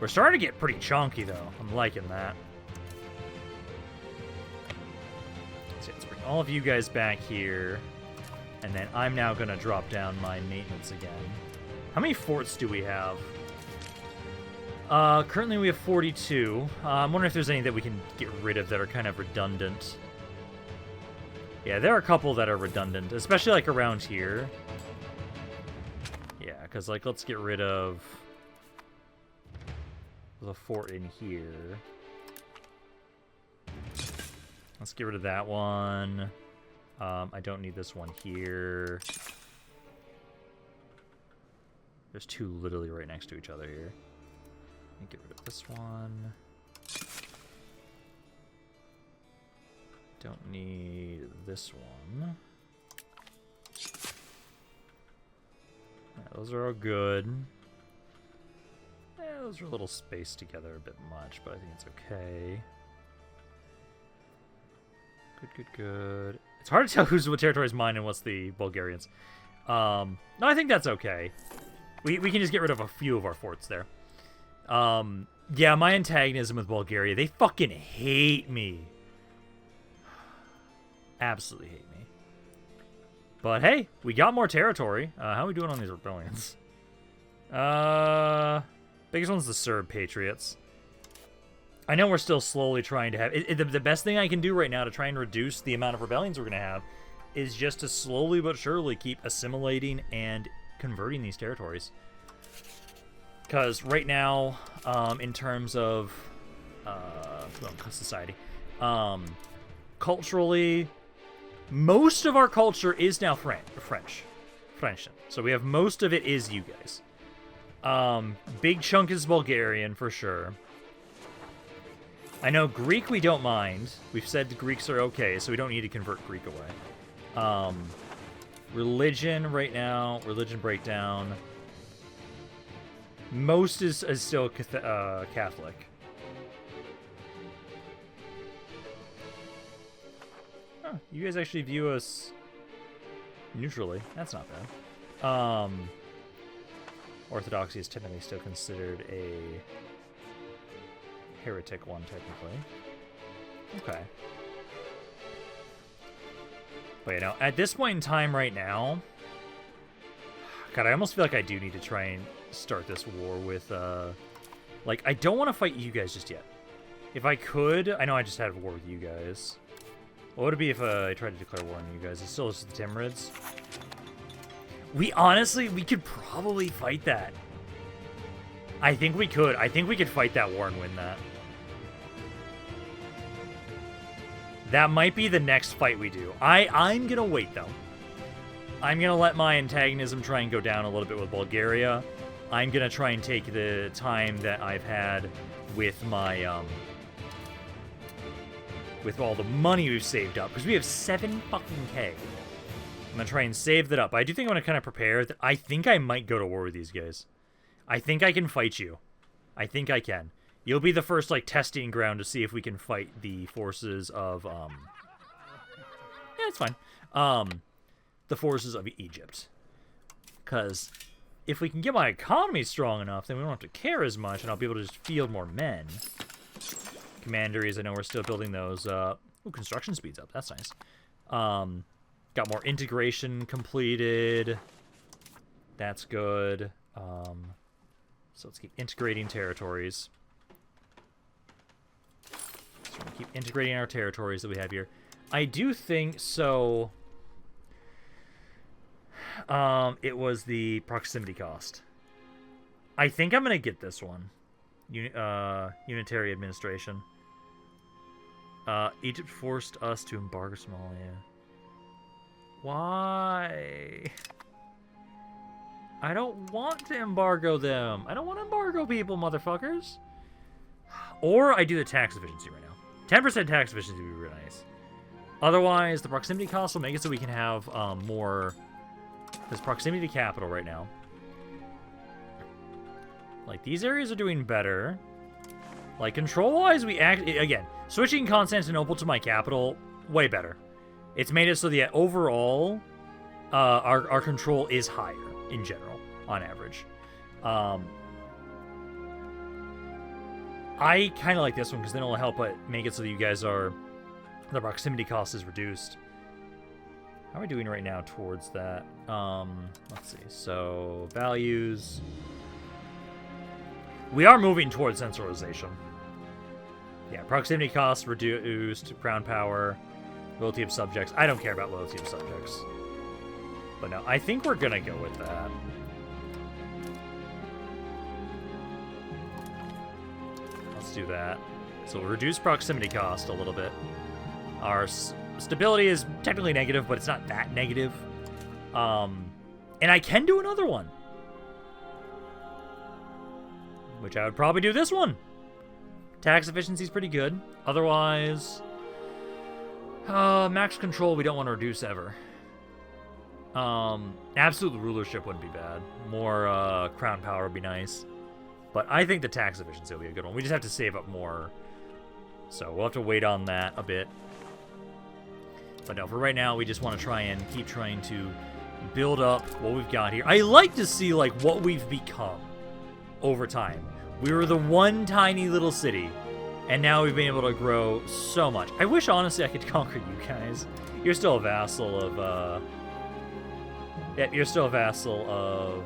We're starting to get pretty chunky, though. I'm liking that. So let's bring all of you guys back here. And then I'm now going to drop down my maintenance again. How many forts do we have? Currently we have 42. I'm wondering if there's any that we can get rid of that are kind of redundant. Yeah, there are a couple that are redundant, especially like around here. Yeah, because like let's get rid of the fort in here. Let's get rid of that one. I don't need this one here. There's two literally right next to each other here. Let me get rid of this one. Don't need this one. Yeah, those are all good. Yeah, those are a little spaced together a bit much, but I think it's okay. Good, good, good. It's hard to tell what territory is mine and what's the Bulgarians. No, I think that's okay. We can just get rid of a few of our forts there. Yeah, my antagonism with Bulgaria, they fucking hate me. Absolutely hate me. But hey, we got more territory. How are we doing on these rebellions? Biggest one's the Serb Patriots. I know we're still slowly trying to have... the best thing I can do right now to try and reduce the amount of rebellions we're going to have is just to slowly but surely keep assimilating and converting these territories. Because right now, in terms of society, culturally, most of our culture is now French. So we have most of it is you guys. Big chunk is Bulgarian for sure. I know Greek we don't mind. We've said the Greeks are okay, so we don't need to convert Greek away. Religion right now, religion breakdown. Most is still Catholic. Huh, you guys actually view us neutrally. That's not bad. Orthodoxy is technically still considered a heretic one, technically. Okay. But, you know, at this point in time right now... God, I almost feel like I do need to try and start this war with, like, I don't want to fight you guys just yet. If I could... I know I just had a war with you guys. What would it be if I tried to declare war on you guys? It's still just the Timurids. We could probably fight that. I think we could. I think we could fight that war and win that. That might be the next fight we do. I'm gonna wait, though. I'm gonna let my antagonism try and go down a little bit with Bulgaria. I'm gonna try and take the time that I've had with my, with all the money we've saved up. Because we have 7 fucking K. I'm going to try and save that up. But I do think I'm going to kind of prepare that I think I might go to war with these guys. I think I can fight you. I think I can. You'll be the first, like, testing ground to see if we can fight the forces of, yeah, it's fine. The forces of Egypt. Because if we can get my economy strong enough, then we don't have to care as much, and I'll be able to just field more men. Commanderies, I know we're still building those. Ooh, construction speed's up. That's nice. Got more integration completed. That's good. So let's keep integrating territories. So we're gonna keep integrating our territories that we have here. I do think so. It was the proximity cost. I think I'm gonna get this one. Unitary administration. Egypt forced us to embargo Somalia. Why? I don't want to embargo them. I don't want to embargo people, motherfuckers. Or I do the tax efficiency right now. 10% tax efficiency would be really nice. Otherwise, the proximity cost will make it so we can have more... There's proximity to capital right now. Like, these areas are doing better. Like, control-wise, we again, switching Constantinople to my capital, way better. It's made it so that overall, our control is higher in general, on average. I kind of like this one because then it'll help make it so that you guys are... The proximity cost is reduced. How are we doing right now towards that? Let's see. So, values. We are moving towards centralization. Yeah, proximity costs reduced, crown power, loyalty of subjects. I don't care about loyalty of subjects. But no, I think we're gonna go with that. Let's do that. So we'll reduce proximity cost a little bit. Our stability is technically negative, but it's not that negative. And I can do another one. Which I would probably do this one. Tax efficiency is pretty good. Otherwise, max control we don't want to reduce ever. Absolute rulership wouldn't be bad. More crown power would be nice. But I think the tax efficiency will be a good one. We just have to save up more. So we'll have to wait on that a bit. But no, for right now, we just want to try and keep trying to build up what we've got here. I like to see, like, what we've become over time. We were the one tiny little city, and now we've been able to grow so much. I wish, honestly, I could conquer you guys. You're still a vassal of, yeah, you're still a vassal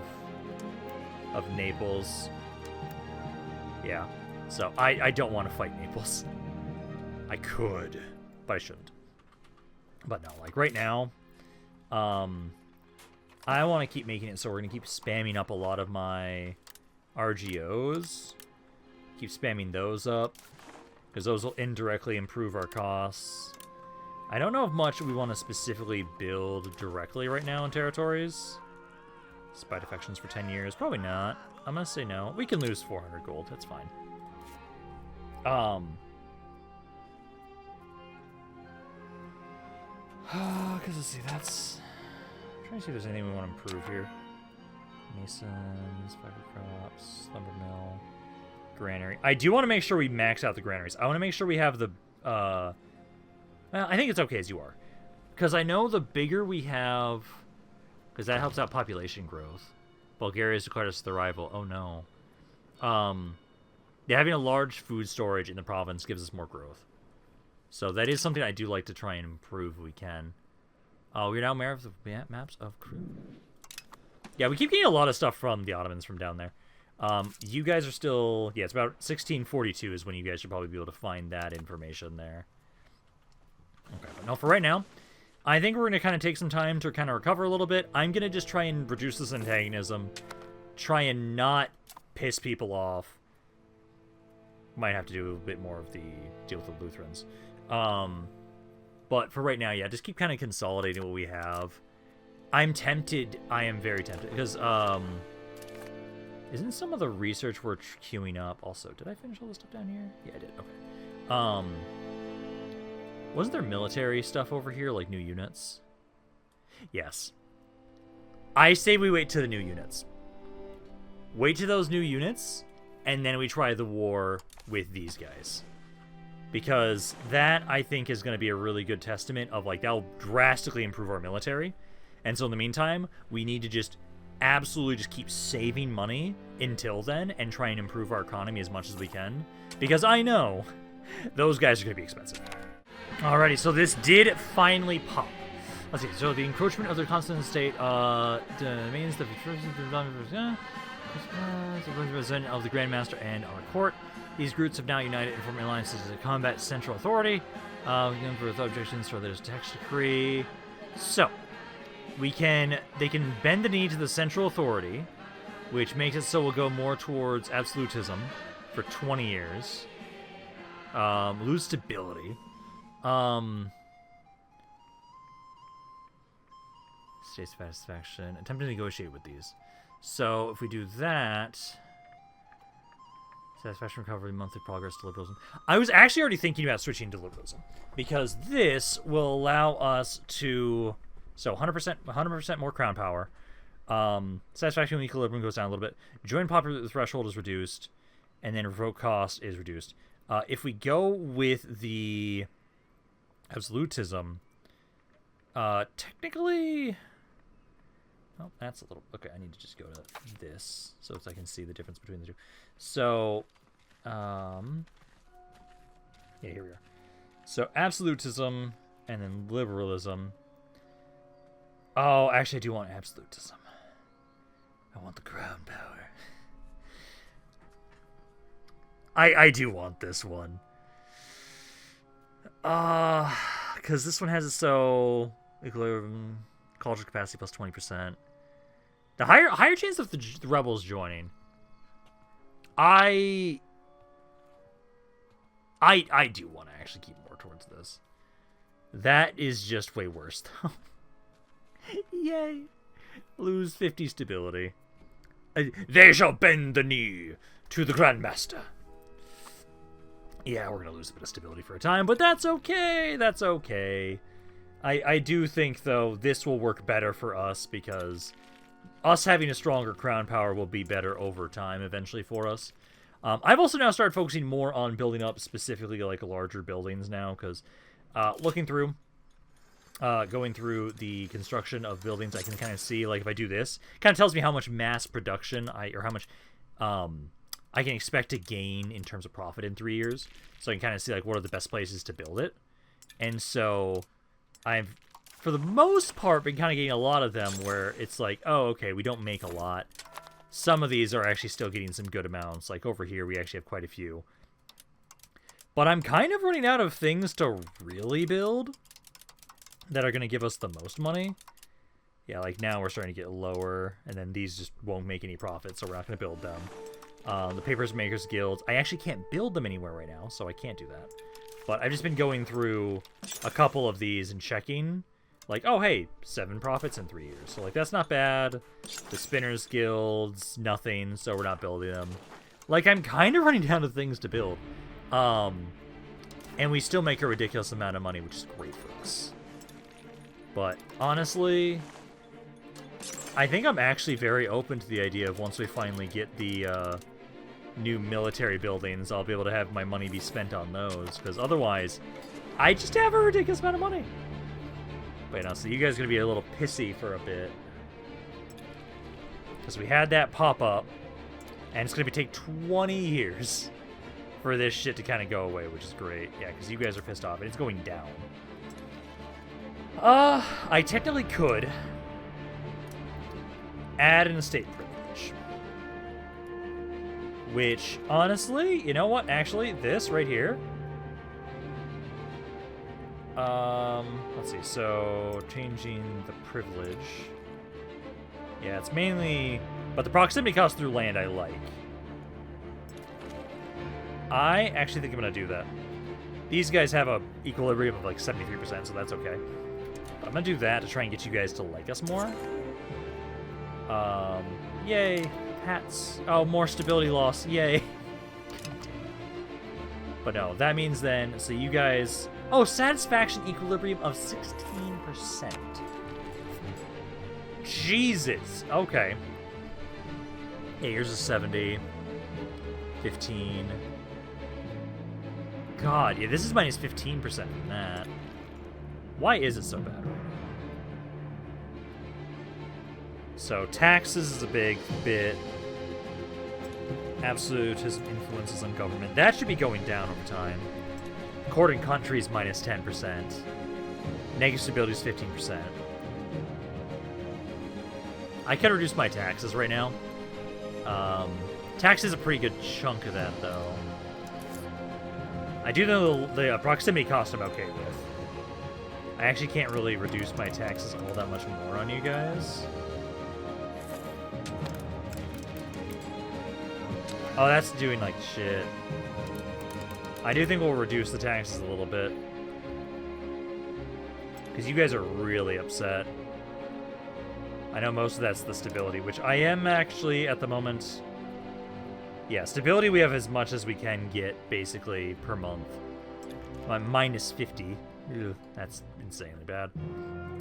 of Naples. Yeah, so I don't want to fight Naples. I could, but I shouldn't. But no, like right now, I want to keep making it so we're going to keep spamming up a lot of my RGOs. Keep spamming those up, because those will indirectly improve our costs. I don't know if much we want to specifically build directly right now in territories. Spy defections for 10 years. Probably not. I'm going to say no. We can lose 400 gold. That's fine. Because let's see, that's... I'm trying to see if there's anything we want to improve here. Masons, fiber crops, lumber mill, granary. I do want to make sure we max out the granaries. I want to make sure we have the... well, I think it's okay as you are. Because I know the bigger we have... Because that helps out population growth. Bulgaria's declared us the rival. Oh, no. Yeah, having a large food storage in the province gives us more growth. So that is something I do like to try and improve if we can. Oh, we're now mayor of the maps of crew. Yeah, we keep getting a lot of stuff from the Ottomans from down there. You guys are still... Yeah, it's about 1642 is when you guys should probably be able to find that information there. Okay, but no, for right now, I think we're going to kind of take some time to kind of recover a little bit. I'm going to just try and reduce this antagonism. Try and not piss people off. Might have to do a bit more of the deal with the Lutherans. But for right now, yeah, just keep kind of consolidating what we have. I'm tempted. I am very tempted. Because, isn't some of the research we're queuing up also... Did I finish all this stuff down here? Yeah, I did. Okay. Wasn't there military stuff over here, like new units? Yes. I say we wait to the new units. Wait to those new units, and then we try the war with these guys. Because that, I think, is going to be a really good testament of, like, that'll drastically improve our military. And so in the meantime, we need to just absolutely just keep saving money until then and try and improve our economy as much as we can. Because I know those guys are going to be expensive. Alrighty, so this did finally pop. Let's see, so the encroachment of the constant state means the representative of the Grandmaster and our court. These groups have now united and formed alliances to combat central authority. For objections for this text decree. So, they can bend the knee to the central authority, which makes it so we'll go more towards absolutism for 20 years. Lose stability. State satisfaction. Attempt to negotiate with these. So if we do that, satisfaction recovery, monthly progress to liberalism. I was actually already thinking about switching to liberalism because this will allow us to 100% more crown power. Satisfaction and equilibrium goes down a little bit. Joint popular threshold is reduced, and then revoke cost is reduced. If we go with the absolutism, technically. Oh, that's a little... Okay, I need to just go to this so I can see the difference between the two. So, yeah, here we are. So, absolutism and then liberalism. Oh, actually, I do want absolutism. I want the crown power. I do want this one. Because this one has it so... Equilibrium, culture capacity plus 20%. The higher chance of the rebels joining. I do want to actually keep more towards this. That is just way worse, though. Yay. Lose 50 stability. They shall bend the knee to the Grandmaster. Yeah, we're going to lose a bit of stability for a time, but that's okay. That's okay. I do think, though, this will work better for us because us having a stronger crown power will be better over time eventually for us. I've also now started focusing more on building up specifically like larger buildings now because looking through, going through the construction of buildings, I can kind of see, like, if I do this, kind of tells me how much mass production or how much I can expect to gain in terms of profit in 3 years. So I can kind of see, like, what are the best places to build it. And so I've, for the most part, been kind of getting a lot of them where it's like, oh, okay, we don't make a lot. Some of these are actually still getting some good amounts. Like over here, we actually have quite a few. But I'm kind of running out of things to really build that are going to give us the most money. Yeah, like now we're starting to get lower, and then these just won't make any profit, so we're not going to build them. The Papers Makers Guilds, I actually can't build them anywhere right now, so I can't do that. But I've just been going through a couple of these and checking, like, oh, hey, 7 profits in 3 years. So, like, that's not bad. The Spinners Guilds, nothing, so we're not building them. Like, I'm kind of running down to things to build. And we still make a ridiculous amount of money, which is great for us. But, honestly, I think I'm actually very open to the idea of once we finally get the new military buildings, I'll be able to have my money be spent on those. Because otherwise, I just have a ridiculous amount of money. Wait, now, so you guys are going to be a little pissy for a bit. Because we had that pop up, and it's going to take 20 years for this shit to kind of go away, which is great. Yeah, because you guys are pissed off, and it's going down. I technically could add an estate privilege. Which, honestly, you know what? Actually, this right here. Let's see. So, changing the privilege. Yeah, it's mainly... But the proximity cost through land I like. I actually think I'm going to do that. These guys have a equilibrium of like 73%, so that's okay. But I'm going to do that to try and get you guys to like us more. Yay. Hats. Oh, more stability loss. Yay. But no, that means then, so you guys... Oh, satisfaction equilibrium of 16%. Jesus. Okay. Hey, here's a 70. 15. God, yeah, this is minus 15% from that. Why is it so bad right now? So, taxes is a big bit. Absolutism influences on government. That should be going down over time. Courting countries minus 10%. Negative stability is 15%. I can reduce my taxes right now. Tax is a pretty good chunk of that, though. I do know the proximity cost I'm okay with. I actually can't really reduce my taxes all that much more on you guys. Oh, that's doing like shit. I do think we'll reduce the taxes a little bit. Because you guys are really upset. I know most of that's the stability, which I am actually at the moment. Yeah, stability we have as much as we can get, basically, per month. I'm minus 50. Ew, that's insanely bad.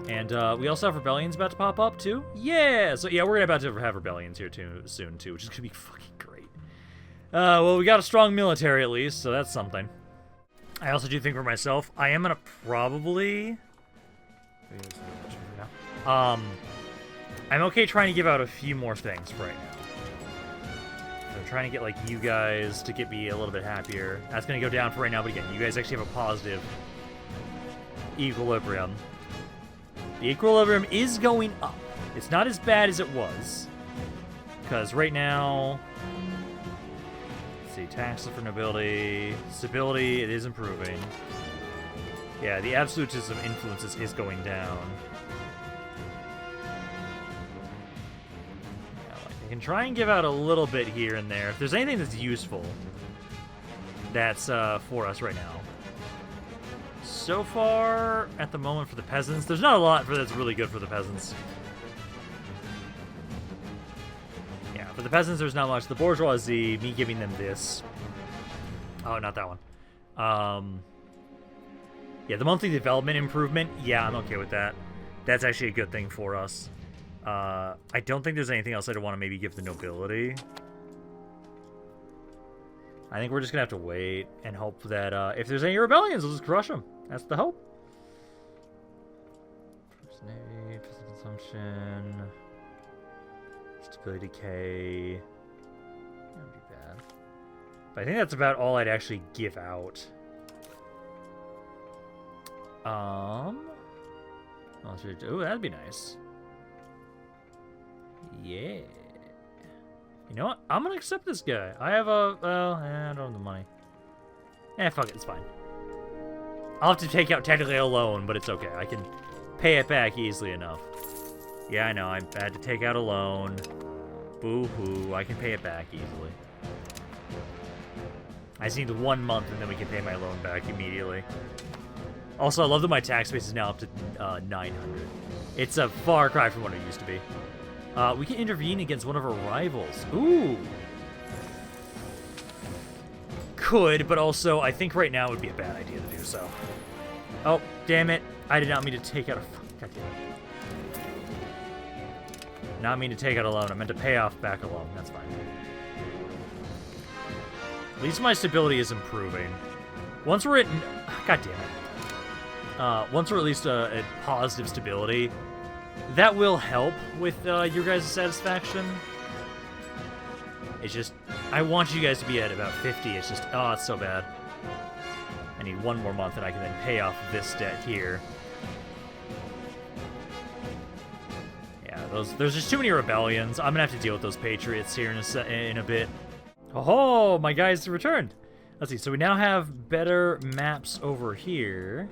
And we also have rebellions about to pop up, too. Yeah! So, yeah, we're about to have rebellions here too, soon, too, which is going to be fucking great. Well, we got a strong military, at least, so that's something. I also do think for myself, I am going to probably... I'm okay trying to give out a few more things right now. So trying to get, like, you guys to get me a little bit happier. That's going to go down for right now, but again, you guys actually have a positive equilibrium. The equilibrium is going up. It's not as bad as it was. Because right now... Let's see, taxes for nobility. Stability, it is improving. Yeah, the absolutism influences is going down. I can try and give out a little bit here and there. If there's anything that's useful, that's for us right now. So far, at the moment for the peasants, there's not a lot that's really good for the peasants. Yeah, for the peasants, there's not much. The bourgeoisie, me giving them this. Oh, not that one. Yeah, the monthly development improvement, yeah, I'm okay with that. That's actually a good thing for us. I don't think there's anything else I'd want to maybe give the nobility. I think we're just going to have to wait and hope that if there's any rebellions, we'll just crush them. That's the hope. First Navy, physical consumption, stability decay. That would be bad. But I think that's about all I'd actually give out. Oh, that'd be nice. Yeah. You know what? I'm gonna accept this guy. I have a... Well, I don't have the money. Fuck it. It's fine. I'll have to take out technically a loan, but it's okay. I can pay it back easily enough. Yeah, I know. I had to take out a loan. Boo-hoo. I can pay it back easily. I just need 1 month, and then we can pay my loan back immediately. Also, I love that my tax base is now up to 900. It's a far cry from what it used to be. We can intervene against one of our rivals. Ooh. Could, but also I think right now would be a bad idea to do so. Oh, damn it. I did not mean to take out a... God damn it. Not mean to take out a loan. I meant to pay off back a loan. That's fine. At least my stability is improving. Once we're at... God damn it. Once we're at least at positive stability... That will help with your guys' satisfaction. It's just, I want you guys to be at about 50. It's just, oh, it's so bad. I need 1 more month and I can then pay off this debt here. Yeah, there's just too many rebellions. I'm going to have to deal with those patriots here in a bit. Oh, my guys returned. Let's see, so we now have better maps over here.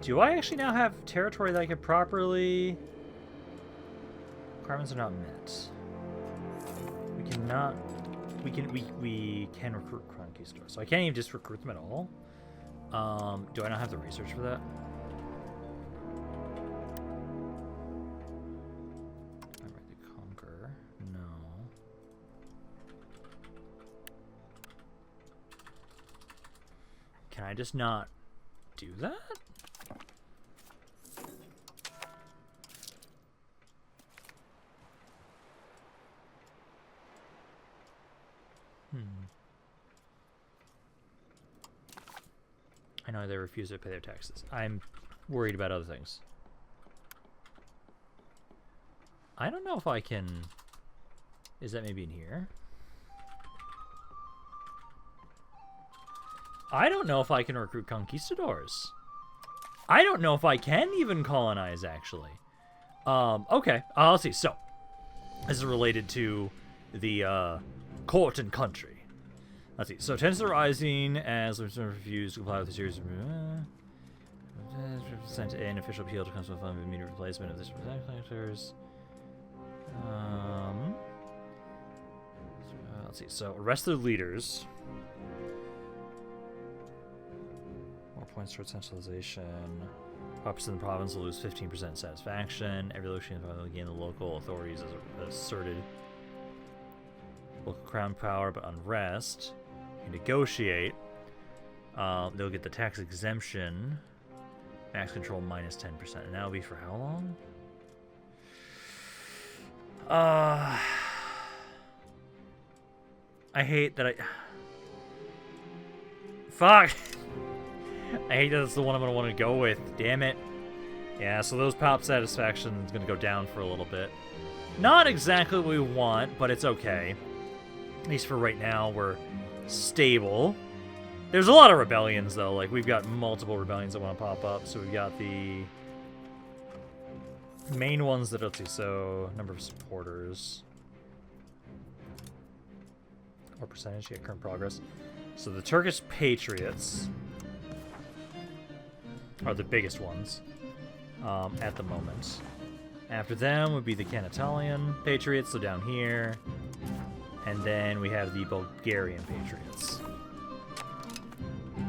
Do I actually now have territory that I could properly... Requirements are not met. We cannot... We can recruit conquistadors. So I can't even just recruit them at all. Do I not have the research for that? Alright, the conquer. No. Can I just not do that? I know they refuse to pay their taxes. I'm worried about other things. I don't know if I can... Is that maybe in here? I don't know if I can recruit conquistadors. I don't know if I can even colonize, actually. Okay, let's see. So, this is related to the court and country. Let's see. So, tensions are rising as listeners refuse to comply with the series of... sent an official appeal to Council Fund of immediate replacement of this collectors. Let's see. So, arrest their leaders. More points towards centralization. Populace in the province will lose 15% satisfaction. Every location will gain the local authorities as asserted. Local crown power, but unrest. You negotiate. They'll get the tax exemption. Max control minus 10%. And that'll be for how long? I hate that Fuck! I hate that that's the one I'm going to want to go with. Damn it. Yeah, so those pop satisfaction is going to go down for a little bit. Not exactly what we want, but it's okay. At least for right now, we're stable. There's a lot of rebellions, though. Like, we've got multiple rebellions that want to pop up. So we've got the main ones that, let's see, so number of supporters. Or percentage, yeah, current progress. So the Turkish Patriots are the biggest ones at the moment. After them would be the Canatalian Patriots, so down here. And then we have the Bulgarian Patriots.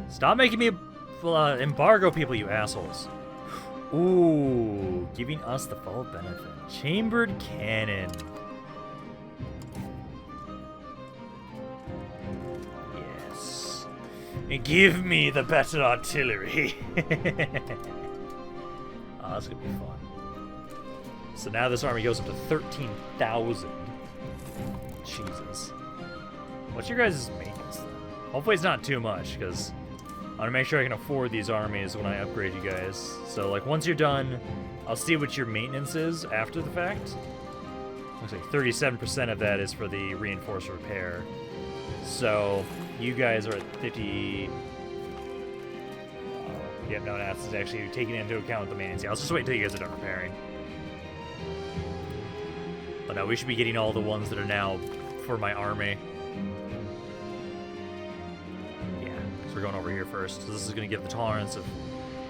Stop making me embargo people, you assholes. Ooh, giving us the full benefit. Chambered cannon. Yes. And give me the better artillery. Oh, that's gonna be fun. So now this army goes up to 13,000. Jesus. What's your guys' maintenance then? Hopefully it's not too much, because I want to make sure I can afford these armies when I upgrade you guys. So, like, once you're done, I'll see what your maintenance is after the fact. Looks like 37% of that is for the reinforced repair. So, you guys are at 50... yeah, no, that's actually taking into account the maintenance. Yeah, I'll just wait until you guys are done repairing. But no, we should be getting all the ones that are now for my army. Yeah, so we're going over here first. So this is going to give the tolerance of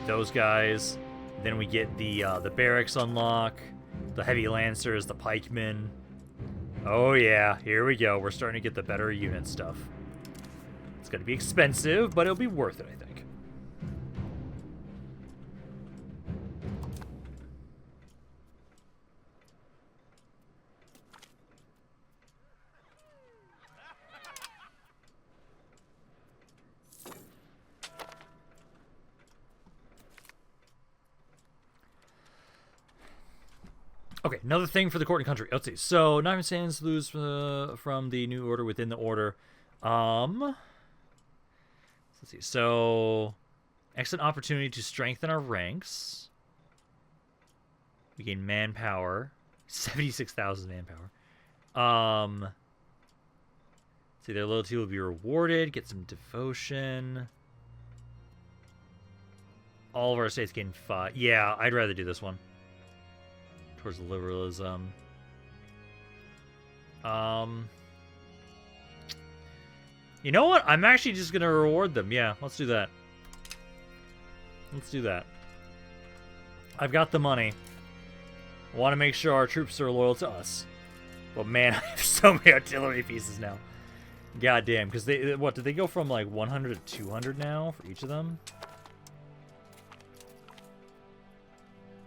those guys. Then we get the barracks unlock, the heavy lancers, the pikemen. Oh yeah, here we go. We're starting to get the better unit stuff. It's going to be expensive, but it'll be worth it, I think. Okay, another thing for the court and country. Let's see. So, Nine Sands lose from the new order within the order. Let's see. So, excellent opportunity to strengthen our ranks. We gain manpower. 76,000 manpower. See, their loyalty will be rewarded. Get some devotion. All of our states gain 5. Yeah, I'd rather do this one. Towards liberalism. You know what? I'm actually just gonna reward them. Yeah, let's do that. Let's do that. I've got the money. I want to make sure our troops are loyal to us. But man, I have so many artillery pieces now. God damn, because they, what, did they go from like 100 to 200 now for each of them?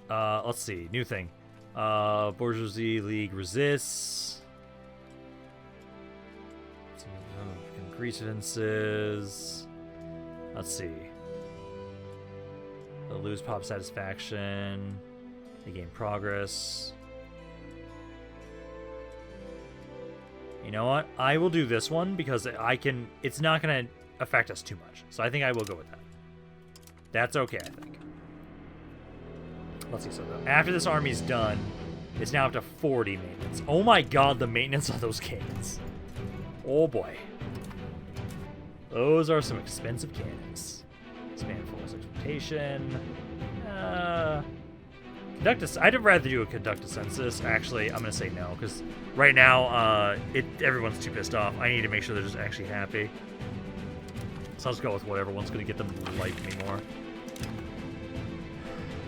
Let's see, new thing. Bourgeoisie League resists. Grievances. Let's see. They'll lose pop satisfaction. They gain progress. You know what? I will do this one because I can. It's not going to affect us too much. So I think I will go with that. That's okay, I think. Let's see. So after this army's done, it's now up to 40 maintenance. Oh my god, the maintenance on those cannons. Oh boy. Those are some expensive cannons. Span force exploitation. I'd rather do a conduct a census. Actually, I'm gonna say no, because right now, everyone's too pissed off. I need to make sure they're just actually happy. So I'll just go with whatever one's gonna get them to like me more.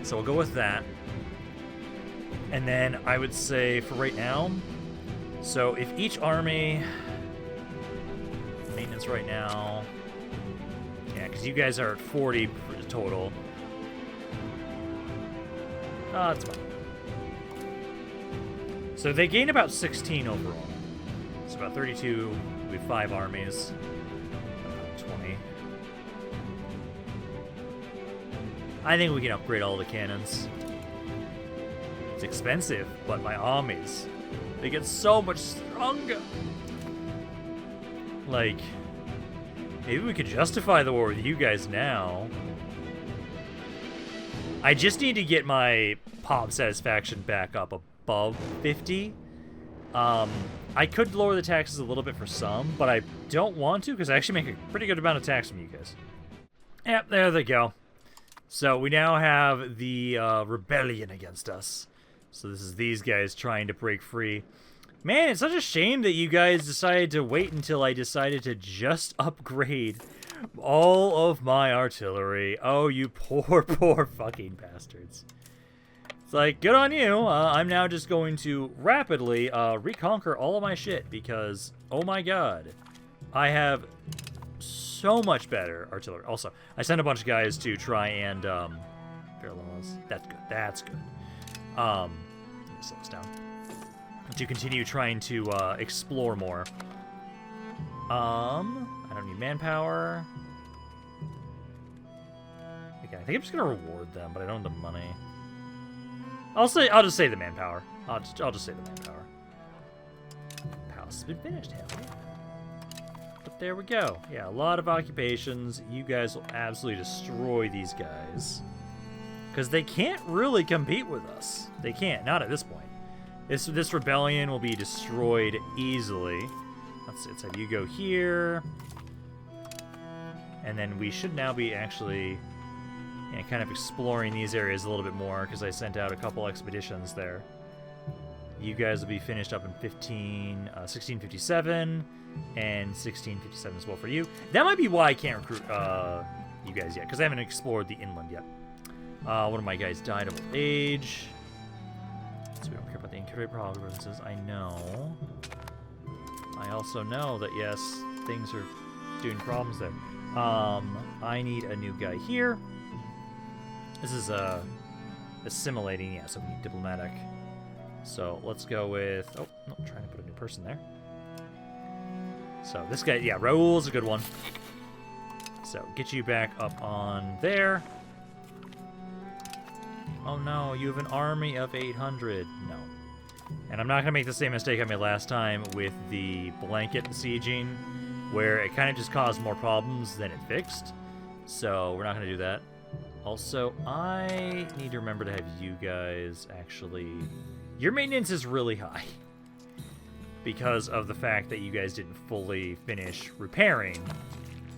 So we'll go with that. And then I would say for right now, so if each army maintenance right now, yeah, because you guys are at 40 total. That's fine. So they gain about 16 overall. It's about 32. We have 5 armies. 20. I think we can upgrade all the cannons. It's expensive, but my armies, they get so much stronger. Like, maybe we could justify the war with you guys now. I just need to get my pop satisfaction back up above 50. I could lower the taxes a little bit for some, but I don't want to because I actually make a pretty good amount of tax from you guys. Yep, there they go. So we now have the rebellion against us. So this is these guys trying to break free. Man, it's such a shame that you guys decided to wait until I decided to just upgrade all of my artillery. Oh, you poor, poor fucking bastards. It's like, good on you. I'm now just going to rapidly reconquer all of my shit because, oh my god, I have so much better artillery. Also, I sent a bunch of guys to try and parallels. That's good. That's good. Let me slow this down. To continue trying to explore more. I don't need manpower. Okay, I think I'm just gonna reward them, but I don't have the money. I'll just say the manpower. I'll just say the manpower. House has been finished, hell yeah. But there we go. Yeah, a lot of occupations. You guys will absolutely destroy these guys. Because they can't really compete with us. They can't, not at this point. This rebellion will be destroyed easily. Let's have you go here. And then we should now be actually kind of exploring these areas a little bit more because I sent out a couple expeditions there. You guys will be finished up in 1657 and 1657 as well for you. That might be why I can't recruit you guys yet because I haven't explored the inland yet. One of my guys died of old age. So we don't care about the incurable provinces. I know. I also know that, yes, things are doing problems there. I need a new guy here. This is assimilating. Yeah, so we need diplomatic. So let's go with... Oh, no, I'm trying to put a new person there. So this guy, yeah, Raoul's a good one. So get you back up on there. Oh no, you have an army of 800. No. And I'm not going to make the same mistake I made last time with the blanket besieging, where it kind of just caused more problems than it fixed. So we're not going to do that. Also, I need to remember to have you guys actually... Your maintenance is really high. Because of the fact that you guys didn't fully finish repairing.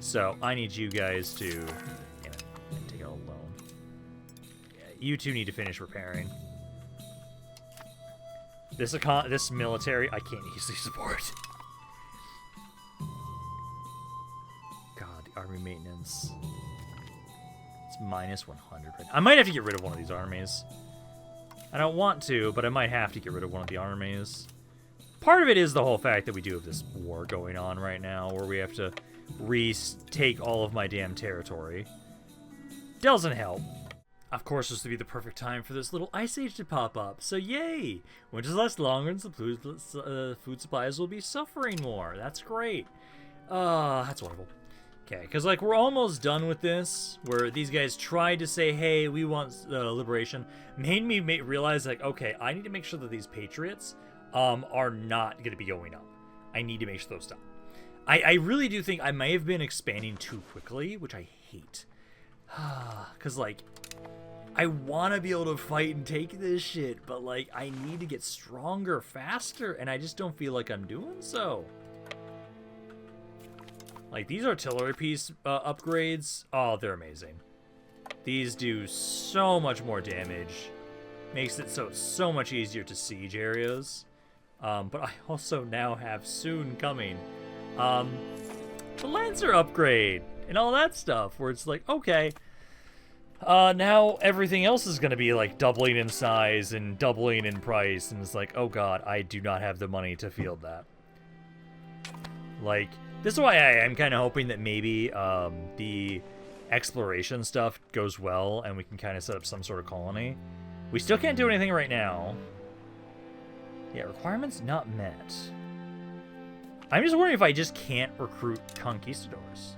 So I need you guys to... Damn it, take it all alone. Yeah, you two need to finish repairing. This military, I can't easily support. God, the army maintenance. It's minus 100 right now. I might have to get rid of one of these armies. I don't want to, but I might have to get rid of one of the armies. Part of it is the whole fact that we do have this war going on right now, where we have to retake all of my damn territory. Doesn't help. Of course, this would be the perfect time for this little ice age to pop up. So yay! Winters last longer and food supplies will be suffering more. That's great. That's wonderful. Okay, because like we're almost done with this, where these guys tried to say, hey, we want liberation, made me realize like, okay, I need to make sure that these patriots are not going to be going up. I need to make sure those stop. I really do think I may have been expanding too quickly, which I hate. Because, like, I want to be able to fight and take this shit, but, like, I need to get stronger faster, and I just don't feel like I'm doing so. Like, these artillery piece upgrades, oh, they're amazing. These do so much more damage. Makes it so much easier to siege areas. But I also now have soon coming the Lancer upgrade and all that stuff, where it's like, okay, now everything else is going to be like doubling in size and doubling in price, and it's like, oh god, I do not have the money to field that. Like, this is why I am kind of hoping that maybe the exploration stuff goes well and we can kind of set up some sort of colony. We still can't do anything right now. Yeah, requirements not met. I'm just wondering if I just can't recruit conquistadors.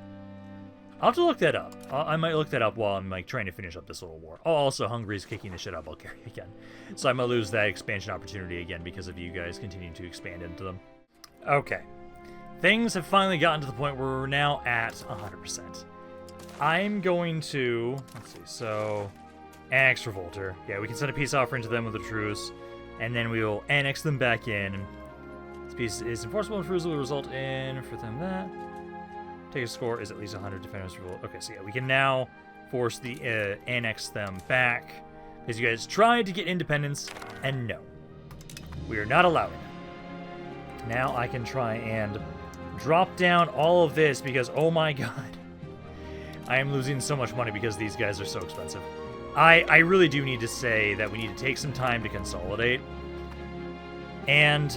I'll have to look that up. I might look that up while I'm like trying to finish up this little war. Oh, also, Hungary's kicking the shit out of Bulgaria again. So I might lose that expansion opportunity again because of you guys continuing to expand into them. Okay. Things have finally gotten to the point where we're now at 100%. I'm going to... Let's see, so... Annex Revolter. Yeah, we can send a peace offering to them with a truce, and then we will annex them back in. This peace is enforceable and truce will result in, for them, that. Take a score is at least 100 defenders revolt. Okay, so yeah, we can now force the annex them back, because you guys tried to get independence, and no. We are not allowing it. Now I can try and drop down all of this, because, oh my god, I am losing so much money because these guys are so expensive. I really do need to say that we need to take some time to consolidate. And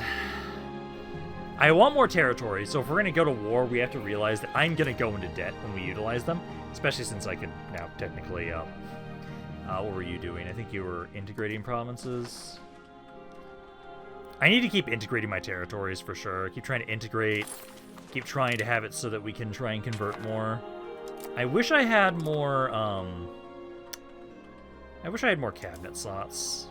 I want more territory, so if we're going to go to war, we have to realize that I'm going to go into debt when we utilize them, especially since I can now technically, what were you doing? I think you were integrating provinces. I need to keep integrating my territories for sure. Keep trying to integrate, keep trying to have it so that we can try and convert more. I wish I had more, cabinet slots.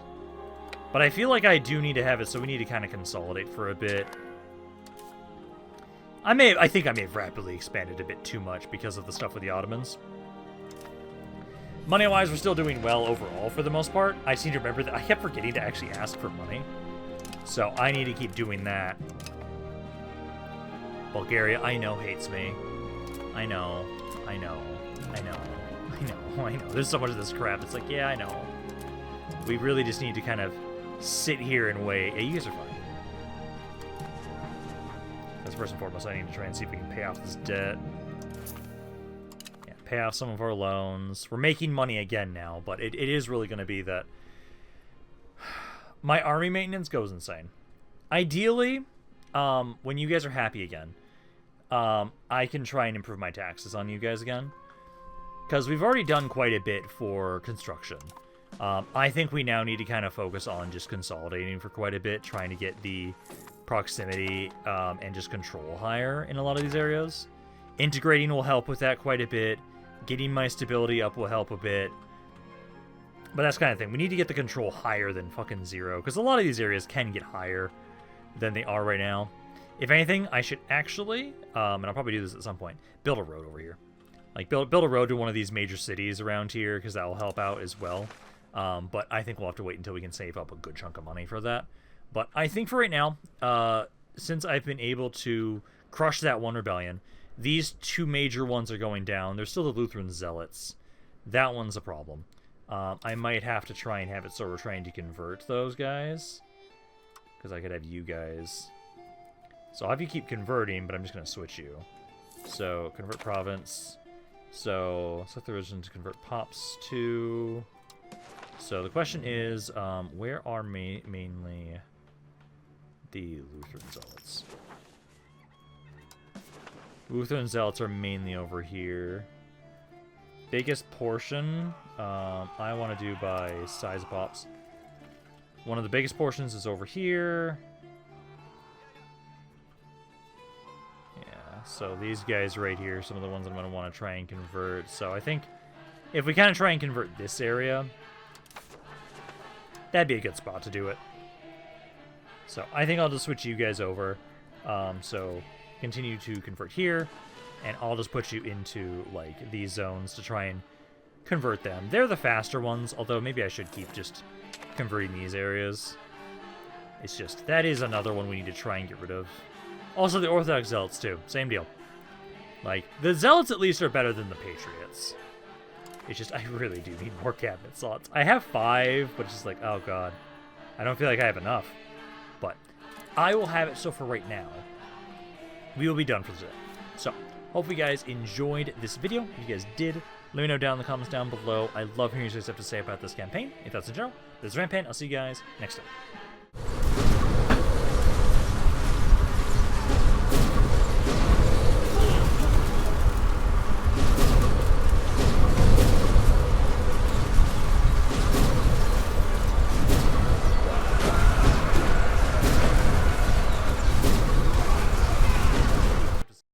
But I feel like I do need to have it, so we need to kind of consolidate for a bit. I think I may have rapidly expanded a bit too much because of the stuff with the Ottomans. Money-wise, we're still doing well overall for the most part. I seem to remember that I kept forgetting to actually ask for money. So I need to keep doing that. Bulgaria, I know, hates me. I know. There's so much of this crap. It's like, yeah, I know. We really just need to kind of sit here and wait. Yeah, you guys are fine. That's first and foremost. I need to try and see if we can pay off this debt. Yeah, pay off some of our loans. We're making money again now, but it is really going to be that my army maintenance goes insane. Ideally, when you guys are happy again, I can try and improve my taxes on you guys again. Because we've already done quite a bit for construction. I think we now need to kind of focus on just consolidating for quite a bit, trying to get the proximity and just control higher in a lot of these areas. Integrating will help with that quite a bit. Getting my stability up will help a bit. But that's kind of thing. We need to get the control higher than fucking 0, because a lot of these areas can get higher than they are right now. If anything, I should actually, and I'll probably do this at some point, build a road over here. Like, build a road to one of these major cities around here, because that will help out as well. But I think we'll have to wait until we can save up a good chunk of money for that. But I think for right now, since I've been able to crush that one rebellion, these two major ones are going down. There's still the Lutheran Zealots. That one's a problem. I might have to try and have it so we're trying to convert those guys. Because I could have you guys. So I'll have you keep converting, but I'm just going to switch you. So, convert province. So, set the religion to convert pops to... So, the question is, where are mainly the Lutheran Zealots? Lutheran Zealots are mainly over here. Biggest portion, I want to do by size of pops. One of the biggest portions is over here. So these guys right here, some of the ones I'm going to want to try and convert. So I think if we kind of try and convert this area, that'd be a good spot to do it. So I think I'll just switch you guys over. So continue to convert here, and I'll just put you into like these zones to try and convert them. They're the faster ones, although maybe I should keep just converting these areas. It's just, that is another one we need to try and get rid of. Also, the Orthodox Zealots, too. Same deal. Like, the Zealots at least are better than the Patriots. It's just, I really do need more cabinet slots. I have 5, but it's just like, oh god. I don't feel like I have enough. But I will have it, so for right now, we will be done for today. So, hopefully you guys enjoyed this video. If you guys did, let me know down in the comments down below. I love hearing what you guys have to say about this campaign. If that's in general, this is Rampaned. I'll see you guys next time.